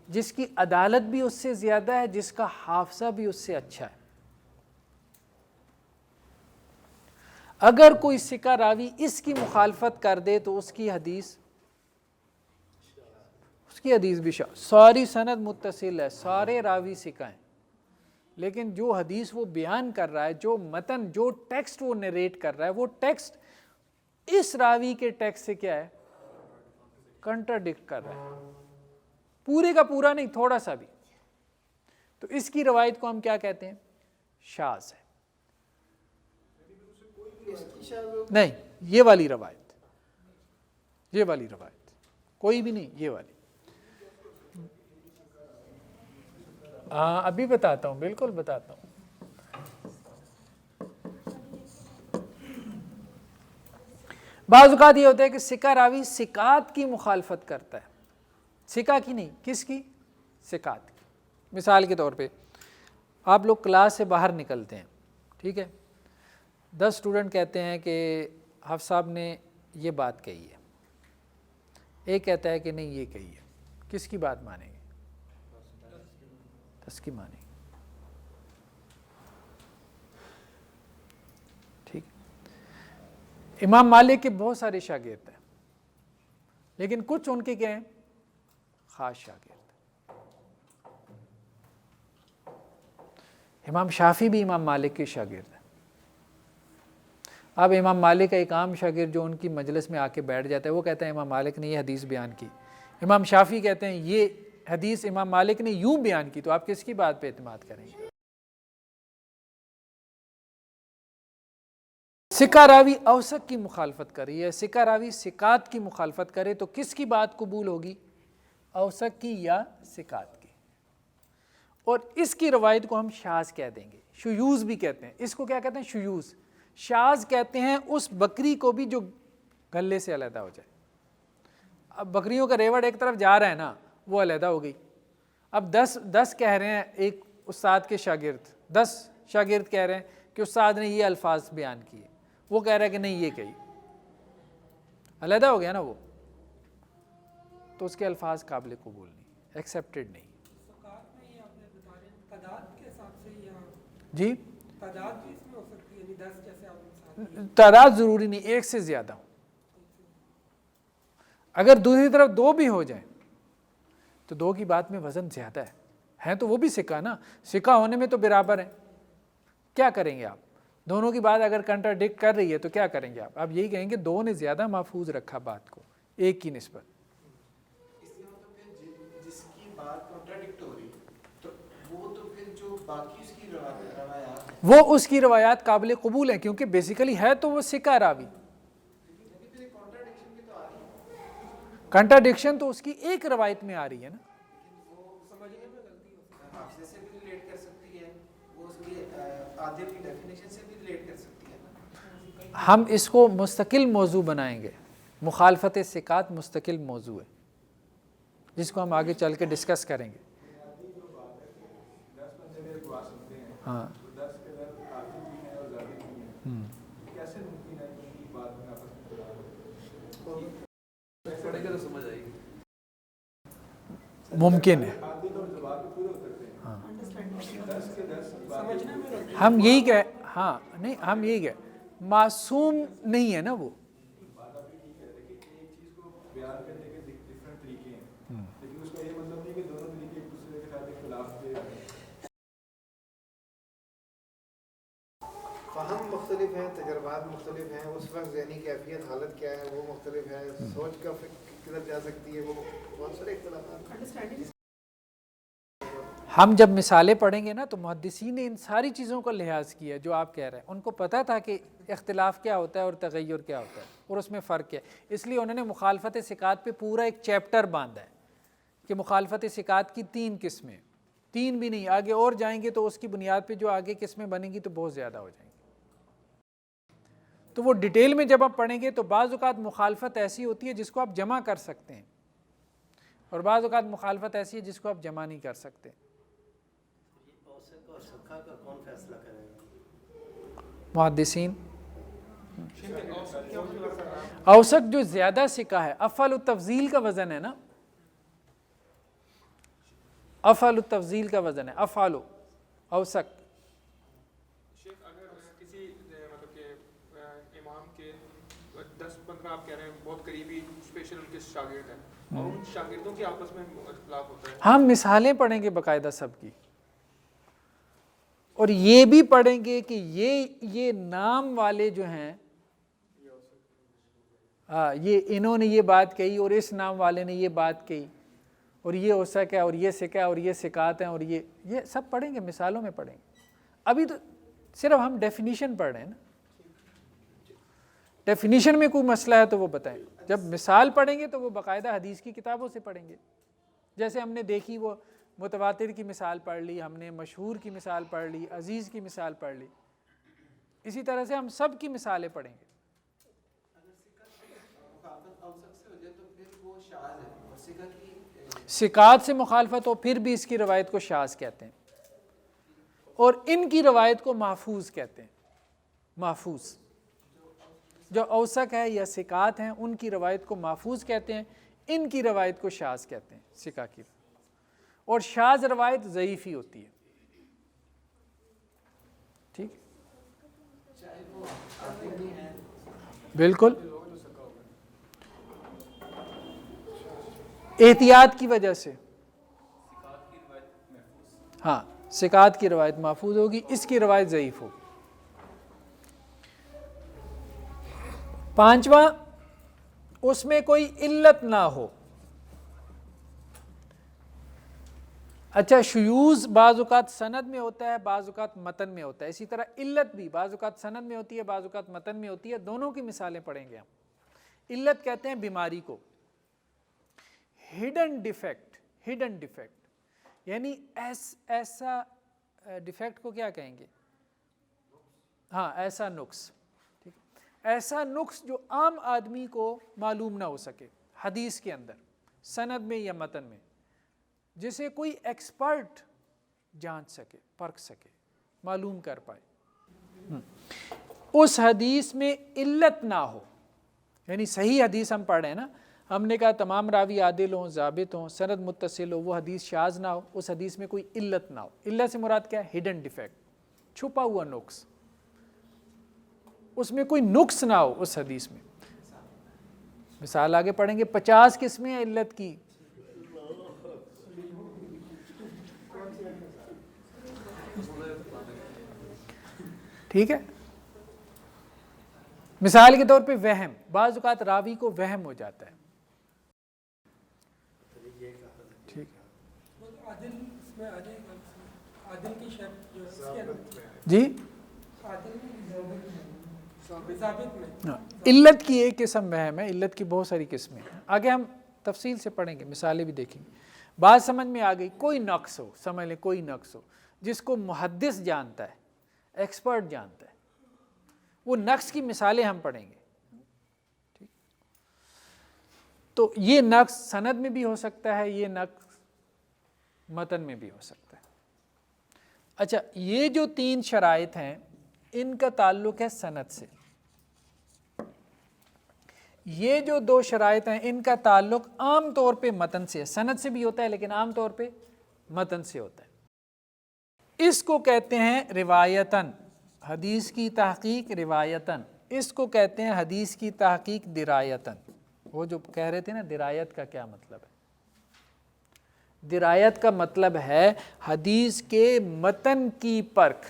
جس کی عدالت بھی اس سے زیادہ ہے، جس کا حافظہ بھی اس سے اچھا ہے۔ اگر کوئی ثقہ راوی اس کی مخالفت کر دے تو اس کی حدیث بھی شاذ، ساری سند متصل ہے، سارے راوی ثقہ ہیں، لیکن جو حدیث وہ بیان کر رہا ہے، جو متن، جو ٹیکسٹ وہ نریٹ کر رہا ہے، وہ ٹیکسٹ اس راوی کے ٹیکسٹ سے کیا ہے، کنٹراڈکٹ کر رہا ہے، پورے کا پورا نہیں، تھوڑا سا بھی، تو اس کی روایت کو ہم کیا کہتے ہیں، شاذ ہے۔ نہیں، یہ والی روایت، یہ والی روایت کوئی بھی نہیں، یہ والی، ہاں ابھی بتاتا ہوں، بالکل بتاتا ہوں۔ بعض اوقات یہ ہوتا ہے کہ ثقہ راوی ثقات کی مخالفت کرتا ہے، ثقہ کی نہیں، کس کی، ثقات کی۔ مثال کے طور پہ آپ لوگ کلاس سے باہر نکلتے ہیں، ٹھیک ہے، 10 اسٹوڈنٹ کہتے ہیں کہ حافظ صاحب نے یہ بات کہی ہے، ایک کہتا ہے کہ نہیں یہ کہی ہے، کس کی بات مانیں گے، 10 کی مانیں گے، ٹھیک۔ امام مالک کے بہت سارے شاگرد ہیں، لیکن کچھ ان کے کیا ہیں، خاص شاگرد۔ امام شافعی بھی امام مالک کے شاگرد ہیں۔ اب امام مالک کا ایک عام شاگرد جو ان کی مجلس میں آ کے بیٹھ جاتا ہے، وہ کہتا ہے امام مالک نے یہ حدیث بیان کی، امام شافعی کہتے ہیں یہ حدیث امام مالک نے یوں بیان کی، تو آپ کس کی بات پہ اعتماد کریں گے؟ ثقہ راوی اوثق کی مخالفت کر رہی ہے، ثقہ راوی ثقات کی مخالفت کرے تو کس کی بات قبول ہوگی، اوثق کی یا ثقات کی؟ اور اس کی روایت کو ہم شاذ کہہ دیں گے، شیوذ بھی کہتے ہیں، اس کو کیا کہتے ہیں، شیوذ۔ شاذ کہتے ہیں اس بکری کو بھی جو گلے سے علیحدہ ہو جائے۔ اب بکریوں کا ریوڑ ایک طرف جا رہا ہے نا، وہ علیحدہ ہو گئی، اب 10 کہہ رہے ہیں، ایک استاد کے شاگرد 10 شاگرد کہہ رہے ہیں کہ استاد نے یہ الفاظ بیان کیے، وہ کہہ رہا ہے کہ نہیں یہ کہی، علیحدہ ہو گیا نا وہ، تو اس کے الفاظ قابل قبول نہیں، ایکسیپٹڈ نہیں۔ جی تعداد ضروری نہیں، ایک سے زیادہ ہو، اگر دوسری طرف 2 بھی ہو جائیں تو 2 کی بات میں وزن زیادہ ہے تو وہ بھی ثقہ نا، ثقہ ہونے میں تو برابر ہے، کیا کریں گے آپ؟ دونوں کی بات اگر کنٹراڈکٹ کر رہی ہے تو کیا کریں گے آپ یہی کہیں گے 2 نے زیادہ محفوظ رکھا بات کو ایک کی نسبت۔ جس کی بات کنٹراڈکٹ ہو رہی تو وہ تو پھر جو باقی اس کی روایات، وہ اس کی روایات قابل قبول ہیں، کیونکہ بیسیکلی ہے تو وہ ثقہ راوی۔ کنٹراڈکشن تو اس کی ایک روایت میں آ رہی ہے نا، حافظے سے بھی ریلیٹ کر سکتی ہے، وہ اس کی عادل کی ڈیفینیشن سے بھی ریلیٹ کر سکتی ہے۔ ہم اس کو مستقل موضوع بنائیں گے، مخالفت ثقات مستقل موضوع ہے جس کو ہم آگے چل کے ڈسکس کریں گے۔ ہاں ممکن ہے، ہاں ہم یہی کہ ہاں نہیں ہم یہی کہ معصوم نہیں ہے نا وہ، ایک چیز کو بیان کرنے کے ڈفرینٹ طریقے ہیں، فہم مختلف ہیں، تجربات مختلف ہیں، اس وقت ذہنی کیفیت حالت کیا ہے وہ مختلف ہے، سوچ کا کدھر جا سکتی ہے، وہ بہت سارے اختلافات. ہم جب مثالیں پڑھیں گے نا تو محدثین نے ان ساری چیزوں کا لحاظ کیا جو آپ کہہ رہے ہیں. ان کو پتہ تھا کہ اختلاف کیا ہوتا ہے اور تغیر کیا ہوتا ہے اور اس میں فرق کیا ہے. اس لیے انہوں نے مخالفت ثقات پہ پورا ایک چیپٹر باندھا ہے کہ مخالفت ثقات کی 3 قسمیں، 3 بھی نہیں، آگے اور جائیں گے تو اس کی بنیاد پہ جو آگے قسمیں بنیں گی تو بہت زیادہ ہو جائیں گی. تو وہ ڈیٹیل میں جب آپ پڑھیں گے تو بعض اوقات مخالفت ایسی ہوتی ہے جس کو آپ جمع کر سکتے ہیں اور بعض اوقات مخالفت ایسی ہے جس کو آپ جمع نہیں کر سکتے. اوسط اور سکھا کا کون فیصلہ کرے گا؟ محدثین. اوسط جو زیادہ سکا ہے، افعل التفضیل کا وزن ہے نا، افعل التفضیل کا وزن ہے، افعل اوسط. شیخ اگر کسی مطلب کہ امام کے 10-15 آپ کہہ رہے ہیں بہت قریبی اسپیشل ان کے شاگرد ہیں اور ان شاگردوں کے آپس میں اختلاف ہوتا ہے، ہم مثالیں پڑھیں گے باقاعدہ سب کی، اور یہ بھی پڑھیں گے کہ یہ نام والے جو ہیں یہ انہوں نے یہ بات کہی اور اس نام والے نے یہ بات کہی اور یہ اوسق ہے اور یہ سکا اور یہ سکات ہیں اور یہ سب پڑھیں گے، مثالوں میں پڑھیں گے. ابھی تو صرف ہم ڈیفینیشن پڑھ رہے ہیں نا، ڈیفینیشن میں کوئی مسئلہ ہے تو وہ بتائیں. جب مثال پڑھیں گے تو وہ باقاعدہ حدیث کی کتابوں سے پڑھیں گے. جیسے ہم نے دیکھی وہ متواتر کی مثال پڑھ لی، ہم نے مشہور کی مثال پڑھ لی، عزیز کی مثال پڑھ لی، اسی طرح سے ہم سب کی مثالیں پڑھیں گے. سکات سے مخالفت ہو پھر بھی اس کی روایت کو شاذ کہتے ہیں اور ان کی روایت کو محفوظ کہتے ہیں. محفوظ جو اوسق ہے یا سکات ہیں ان کی روایت کو محفوظ کہتے ہیں، ان کی روایت کو شاذ کہتے ہیں، سکا کی. اور شاذ روایت ضعیف ہی ہوتی ہے. ٹھیک، بالکل احتیاط کی وجہ سے. ہاں، سکات کی روایت محفوظ ہوگی، اس کی روایت ضعیف ہوگی. 5واں، اس میں کوئی علت نہ ہو. اچھا، شیوذ بعض اوقات سند میں ہوتا ہے، بعض اوقات متن میں ہوتا ہے، اسی طرح علت بھی بعض اوقات سند میں ہوتی ہے، بعض اوقات متن میں ہوتی ہے. دونوں کی مثالیں پڑھیں گے ہم. علت کہتے ہیں بیماری کو، ہڈن ڈیفیکٹ. ہڈن ڈیفیکٹ یعنی ایسا ڈیفیکٹ کو کیا کہیں گے؟ ہاں، ایسا نقص. ٹھیک، ایسا نقص جو عام آدمی کو معلوم نہ ہو سکے حدیث کے اندر، سند میں یا متن میں، جسے کوئی ایکسپرٹ جانچ سکے، پرکھ سکے، معلوم کر پائے. اس حدیث میں علت نہ ہو. یعنی صحیح حدیث ہم پڑھ رہے ہیں نا، ہم نے کہا تمام راوی عادل ہوں، ضابط ہوں، سند متصل ہو، وہ حدیث شاذ نہ ہو. اس حدیث میں کوئی علت نہ ہو. علت سے مراد کیا ہے؟ ہڈن ڈیفیکٹ، چھپا ہوا نقص. اس میں کوئی نقص نہ ہو اس حدیث میں. مثال آگے پڑھیں گے. 50 قسمیں ہیں علت کی. ٹھیک ہے. مثال کے طور پہ وہم، بعض اوقات راوی کو وہم ہو جاتا ہے. ٹھیک جی. علت کی ایک قسم وہم ہے، علت کی بہت ساری قسمیں ہیں. آگے ہم تفصیل سے پڑھیں گے، مثالیں بھی دیکھیں گے. بات سمجھ میں آ گئی. کوئی نقص ہو، سمجھ لیں کوئی نقص ہو جس کو محدث جانتا ہے، ایکسپرٹ جانتا ہے، وہ نقص کی مثالیں ہم پڑھیں گے. ٹھیک، تو یہ نقص سند میں بھی ہو سکتا ہے، یہ نقص متن میں بھی ہو سکتا ہے. اچھا، یہ جو 3 شرائط ہیں ان کا تعلق ہے سند سے. یہ جو 2 شرائط ہیں ان کا تعلق عام طور پہ متن سے ہے. سند سے بھی ہوتا ہے لیکن عام طور پہ متن سے ہوتا ہے. اس کو کہتے ہیں روایتاً، حدیث کی تحقیق روایتاً. اس کو کہتے ہیں حدیث کی تحقیق درایتاً. وہ جو کہہ رہے تھے نا درایت کا کیا مطلب ہے؟ درایت کا مطلب ہے حدیث کے متن کی پرکھ.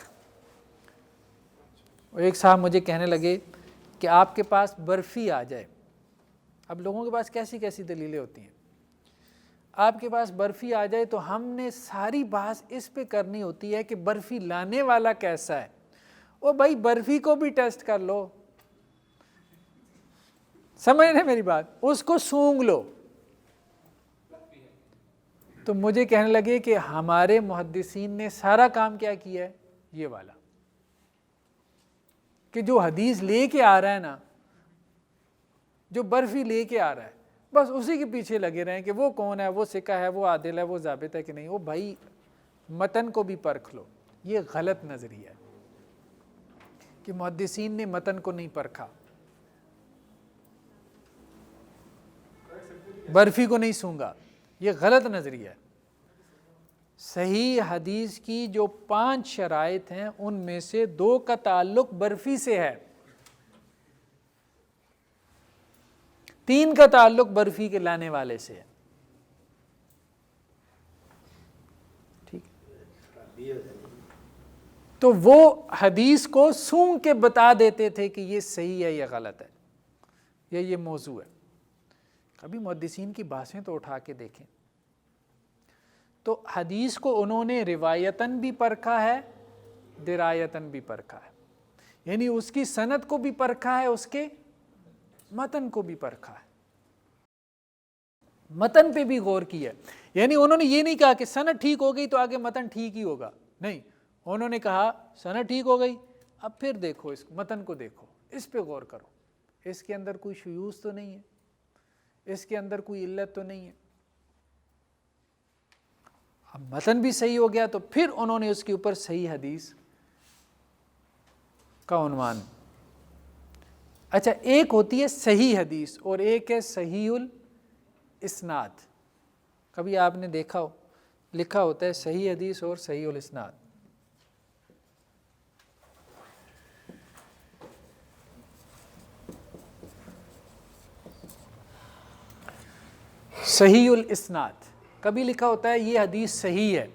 ایک صاحب مجھے کہنے لگے کہ آپ کے پاس برفی آ جائے. اب لوگوں کے پاس کیسی کیسی دلیلیں ہوتی ہیں. آپ کے پاس برفی آ جائے تو ہم نے ساری بحث اس پہ کرنی ہوتی ہے کہ برفی لانے والا کیسا ہے. او بھائی برفی کو بھی ٹیسٹ کر لو, سمجھ رہے میری بات, اس کو سونگ لو. تو مجھے کہنے لگے کہ ہمارے محدثین نے سارا کام کیا کیا ہے, یہ والا, کہ جو حدیث لے کے آ رہا ہے نا, جو برفی لے کے آ رہا ہے, بس اسی کے پیچھے لگے رہیں کہ وہ کون ہے, وہ ثقہ ہے, وہ عادل ہے, وہ ضابط ہے کہ نہیں. وہ بھائی متن کو بھی پرکھ لو. یہ غلط نظریہ ہے کہ محدثین نے متن کو نہیں پرکھا, برفی کو نہیں سونگا. یہ غلط نظریہ ہے. صحیح حدیث کی جو 5 شرائط ہیں ان میں سے 2 کا تعلق برفی سے ہے, 3 کا تعلق برفی کے لانے والے سے ہے. ٹھیک ہے, تو وہ حدیث کو سونگ کے بتا دیتے تھے کہ یہ صحیح ہے یا غلط ہے یا یہ موضوع ہے. کبھی محدثین کی باتیں تو اٹھا کے دیکھیں. تو حدیث کو انہوں نے روایتاً بھی پرکھا ہے, درایتاً بھی پرکھا ہے, یعنی اس کی سند کو بھی پرکھا ہے, اس کے متن کو بھی پرکھا ہے, متن پہ بھی غور کیا ہے. یعنی انہوں نے یہ نہیں کہا کہ سند ٹھیک ہو گئی تو آگے متن ٹھیک ہی ہوگا, نہیں, انہوں نے کہا سند ٹھیک ہو گئی, اب پھر دیکھو اس متن کو, دیکھو اس پہ غور کرو, اس کے اندر کوئی شیوذ تو نہیں ہے, اس کے اندر کوئی علت تو نہیں ہے. اب متن بھی صحیح ہو گیا تو پھر انہوں نے اس کے اوپر صحیح حدیث کا عنوان. اچھا, ایک ہوتی ہے صحیح حدیث اور ایک ہے صحیح الاسناد. کبھی آپ نے دیکھا ہو لکھا ہوتا ہے صحیح حدیث اور صحیح الاسناد. صحیح الاسناد کبھی لکھا ہوتا ہے یہ حدیث صحیح ہے,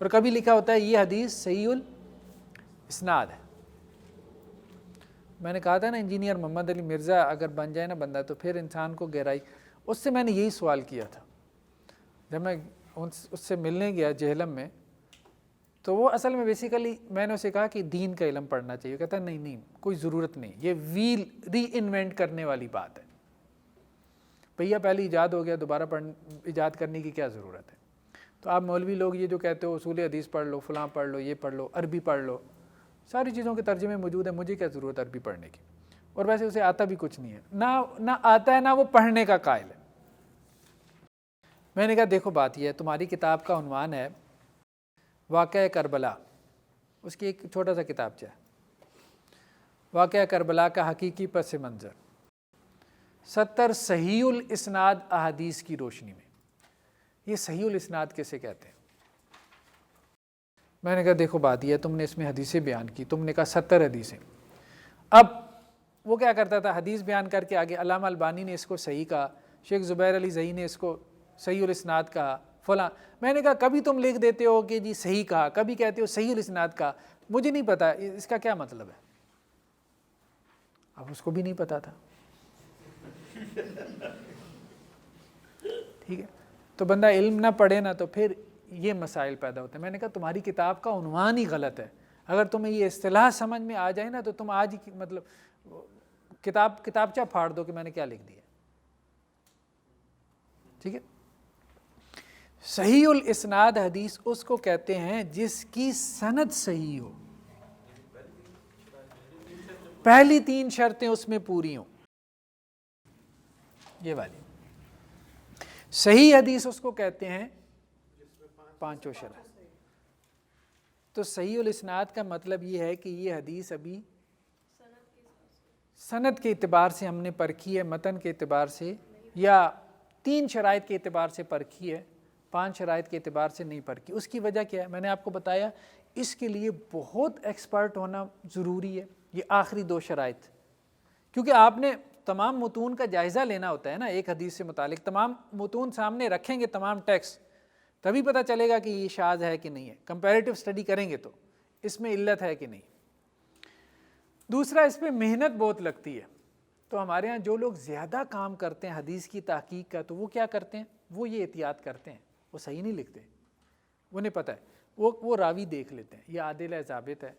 اور کبھی لکھا ہوتا ہے یہ حدیث صحیح الاسناد ہے. میں نے کہا تھا نا انجینئر محمد علی مرزا اگر بن جائے نا بندہ تو پھر انسان کو گہرائی. اس سے میں نے یہی سوال کیا تھا جب میں اس سے ملنے گیا جہلم میں, تو وہ اصل میں بیسیکلی میں نے اسے کہا کہ دین کا علم پڑھنا چاہیے. کہتا ہے نہیں کوئی ضرورت نہیں, یہ ویل ری انوینٹ کرنے والی بات ہے. بھیا پہلے ایجاد ہو گیا, دوبارہ ایجاد کرنے کی کیا ضرورت ہے. تو آپ مولوی لوگ یہ جو کہتے ہو اصول حدیث پڑھ لو, فلاں پڑھ لو, یہ پڑھ لو, عربی پڑھ لو, ساری چیزوں کے ترجمے موجود ہیں, مجھے کیا ضرورت عربی پڑھنے کی, اور ویسے اسے آتا بھی کچھ نہیں ہے, نہ آتا ہے نہ وہ پڑھنے کا قائل ہے. میں نے کہا دیکھو بات یہ ہے, تمہاری کتاب کا عنوان ہے واقعہ کربلا, اس کی ایک چھوٹا سا کتابچہ ہے, واقعہ کربلا کا حقیقی پس منظر, 70 صحیح الاسناد احادیث کی روشنی میں. یہ صحیح الاسناد کیسے کہتے ہیں؟ میں نے کہا دیکھو بات یہ ہے, تم نے اس میں حدیثیں بیان کی, تم نے کہا 70 حدیثیں. اب وہ کیا کرتا تھا, حدیث بیان کر کے آگے علامہ البانی نے اس کو صحیح کہا, شیخ زبیر علی زئی نے اس کو صحیح الاسناد کہا, فلاں. میں نے کہا کبھی تم لکھ دیتے ہو کہ جی صحیح کہا, کبھی کہتے ہو صحیح الاسناد کہا, مجھے نہیں پتا اس کا کیا مطلب ہے. اب اس کو بھی نہیں پتا تھا. ٹھیک ہے, تو بندہ علم نہ پڑھے نا تو پھر یہ مسائل پیدا ہوتے ہیں. میں نے کہا تمہاری کتاب کا عنوان ہی غلط ہے. اگر تمہیں یہ اصطلاح سمجھ میں آ جائے نا تو تم آج ہی مطلب کتابچہ پھاڑ دو کہ میں نے کیا لکھ دیا. ٹھیک ہے, صحیح الاسناد حدیث اس کو کہتے ہیں جس کی سند صحیح ہو, پہلی 3 شرطیں اس میں پوری ہوں, یہ والی. صحیح حدیث اس کو کہتے ہیں 5 شرط. تو صحیح الاسناد کا مطلب یہ ہے کہ یہ حدیث ابھی سند کے اعتبار سے ہم نے پرکھی ہے, متن کے اعتبار سے, یا 3 شرائط کے اعتبار سے پرکھی ہے, 5 شرائط کے اعتبار سے نہیں پرکھی. اس کی وجہ کیا ہے میں نے آپ کو بتایا, اس کے لیے بہت ایکسپرٹ ہونا ضروری ہے, یہ آخری 2 شرائط. کیونکہ آپ نے تمام متون کا جائزہ لینا ہوتا ہے نا, ایک حدیث سے متعلق تمام متون سامنے رکھیں گے, تمام ٹیکسٹ, تبھی پتہ چلے گا کہ یہ شاذ ہے کہ نہیں ہے. کمپیریٹیو اسٹڈی کریں گے تو اس میں علت ہے کہ نہیں. دوسرا اس پہ محنت بہت لگتی ہے. تو ہمارے ہاں جو لوگ زیادہ کام کرتے ہیں حدیث کی تحقیق کا تو وہ کیا کرتے ہیں, وہ یہ احتیاط کرتے ہیں, وہ صحیح نہیں لکھتے, انہیں پتہ ہے وہ راوی دیکھ لیتے ہیں, یہ عادل ہے ضابط ہے,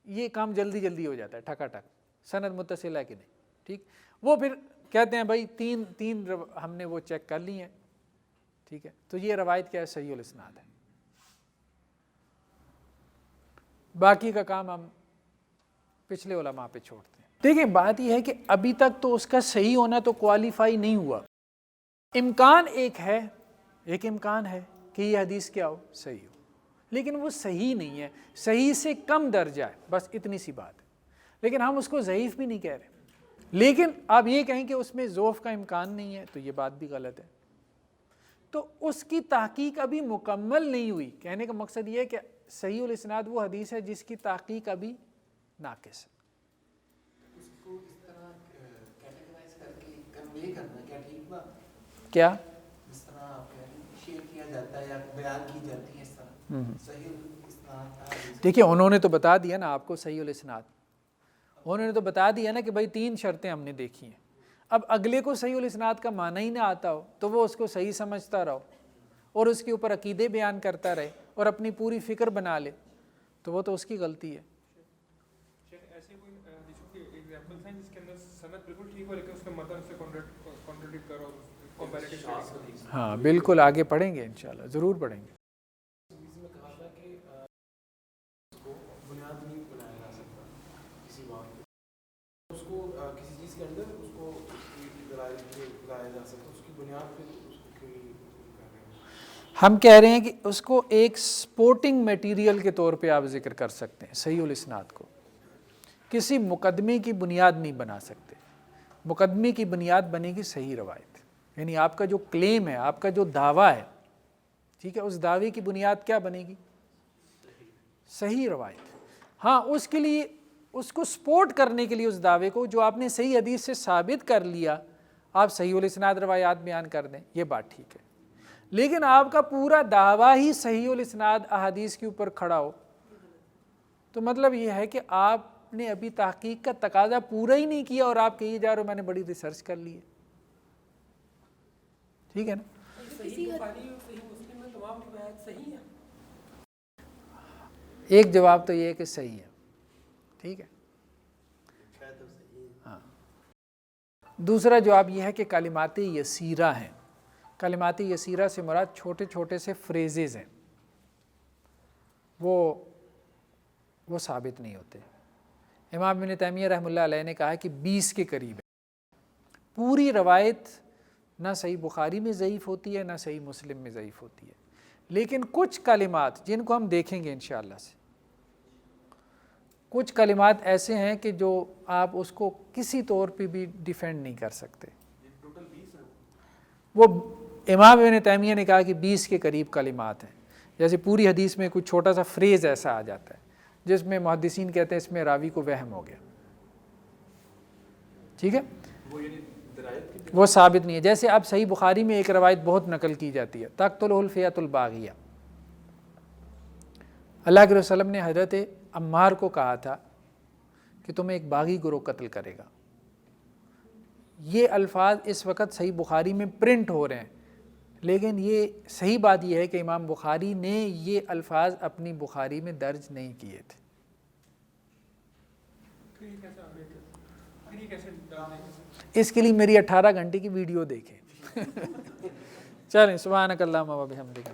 یہ کام جلدی جلدی ہو جاتا ہے, ٹھکا ٹھک, سند متصل ہے کہ نہیں, ٹھیک. وہ پھر کہتے ہیں بھائی تین ہم نے وہ چیک کر لی ہیں, ٹھیک ہے, تو یہ روایت کیا ہے, صحیح الاسناد ہے. باقی کا کام ہم پچھلے علماء پہ چھوڑتے ہیں. دیکھیں بات یہ ہے کہ ابھی تک تو اس کا صحیح ہونا تو کوالیفائی نہیں ہوا. امکان ایک امکان ہے کہ یہ حدیث کیا ہو, صحیح ہو, لیکن وہ صحیح نہیں ہے, صحیح سے کم درجہ ہے, بس اتنی سی بات ہے. لیکن ہم اس کو ضعیف بھی نہیں کہہ رہے. لیکن آپ یہ کہیں کہ اس میں ضعف کا امکان نہیں ہے تو یہ بات بھی غلط ہے. تو اس کی تحقیق ابھی مکمل نہیں ہوئی. کہنے کا مقصد یہ ہے کہ صحیح الاسناد وہ حدیث ہے جس کی تحقیق ابھی ناقص ہے. اس کو اس طرح کیٹیگرائز کر کے کنوے کرنا کیا ٹھیک بات؟ کیا جس طرح شیئر کیا جاتا ہے یا بیان کی جاتی ہے اس طرح صحیح الاسناد. دیکھیے انہوں نے تو بتا دیا نا آپ کو صحیح الاسناد, انہوں نے تو بتا دیا نا کہ بھائی 3 شرطیں ہم نے دیکھی ہیں. اب اگلے کو صحیح الاسناد کا معنی ہی نہ آتا ہو تو وہ اس کو صحیح سمجھتا رہو اور اس کے اوپر عقیدے بیان کرتا رہے اور اپنی پوری فکر بنا لے, تو وہ تو اس کی غلطی ہے. ایسے کوئی حدیثوں کے ایگزامپلس ہیں جس کے اندر سند بالکل ٹھیک ہو لیکن اس کے متن سے کانٹرڈکٹ کرو کمپیریٹیو اسٹڈیز. ہاں بالکل, آگے پڑھیں گے انشاءاللہ, ضرور پڑھیں گے. میں کہا تھا کہ اس کو بنیاد نہیں بنایا جا سکتا کسی بات کو, اس کو کسی چیز کے اندر اس کو لایا جا سکتا, اس کی بنیاد پہ اس کو کیوں نہیں کر رہے ہیں. ہم کہہ رہے ہیں کہ اس کو ایک سپورٹنگ میٹیریل کے طور پہ آپ ذکر کر سکتے ہیں. صحیح الاسناد کو کسی مقدمے کی بنیاد نہیں بنا سکتے. مقدمے کی بنیاد بنے گی صحیح روایت, یعنی آپ کا جو کلیم ہے, آپ کا جو دعویٰ ہے, ٹھیک ہے, اس دعوے کی بنیاد کیا بنے گی, صحیح روایت. ہاں اس کے لیے اس کو سپورٹ کرنے کے لیے اس دعوے کو جو آپ نے صحیح حدیث سے ثابت کر لیا, آپ صحیح الاسناد روایات بیان کر دیں, یہ بات ٹھیک ہے. لیکن آپ کا پورا دعویٰ ہی صحیح الاسناد احادیث کے اوپر کھڑا ہو تو مطلب یہ ہے کہ آپ نے ابھی تحقیق کا تقاضا پورا ہی نہیں کیا اور آپ کہیے جا رہے ہو میں نے بڑی ریسرچ کر لی ہے. ٹھیک ہے نا. ایک جواب تو یہ ہے کہ صحیح ہے, ٹھیک ہے. ہاں دوسرا جواب یہ ہے کہ کلمات یسیرہ ہیں. کلمات یسیرہ سے مراد چھوٹے چھوٹے سے فریزز ہیں, وہ ثابت نہیں ہوتے. امام ابن تیمیہ رحمۃ اللہ علیہ نے کہا کہ 20 کے قریب ہے. پوری روایت نہ صحیح بخاری میں ضعیف ہوتی ہے نہ صحیح مسلم میں ضعیف ہوتی ہے, لیکن کچھ کلمات جن کو ہم دیکھیں گے انشاءاللہ سے, کچھ کلمات ایسے ہیں کہ جو آپ اس کو کسی طور پہ بھی ڈیفینڈ نہیں کر سکتے. وہ امام ابن تیمیہ نے کہا کہ 20 کے قریب کلمات ہیں. جیسے پوری حدیث میں کچھ چھوٹا سا فریز ایسا آ جاتا ہے جس میں محدثین کہتے ہیں اس میں راوی کو وہم ہو گیا, ٹھیک ہے, وہ ثابت نہیں ہے. جیسے اب صحیح بخاری میں ایک روایت بہت نقل کی جاتی ہے, تقتلہ الفئۃ الباغیہ. اللہ کے رسول نے حضرت عمار کو کہا تھا کہ تمہیں ایک باغی گروہ قتل کرے گا. یہ الفاظ اس وقت صحیح بخاری میں پرنٹ ہو رہے ہیں, لیکن یہ صحیح بات یہ ہے کہ امام بخاری نے یہ الفاظ اپنی بخاری میں درج نہیں کیے تھے. اس کے لیے میری 18 گھنٹے کی ویڈیو دیکھیں. چلیں, سبحانک اللہم و بحمدک.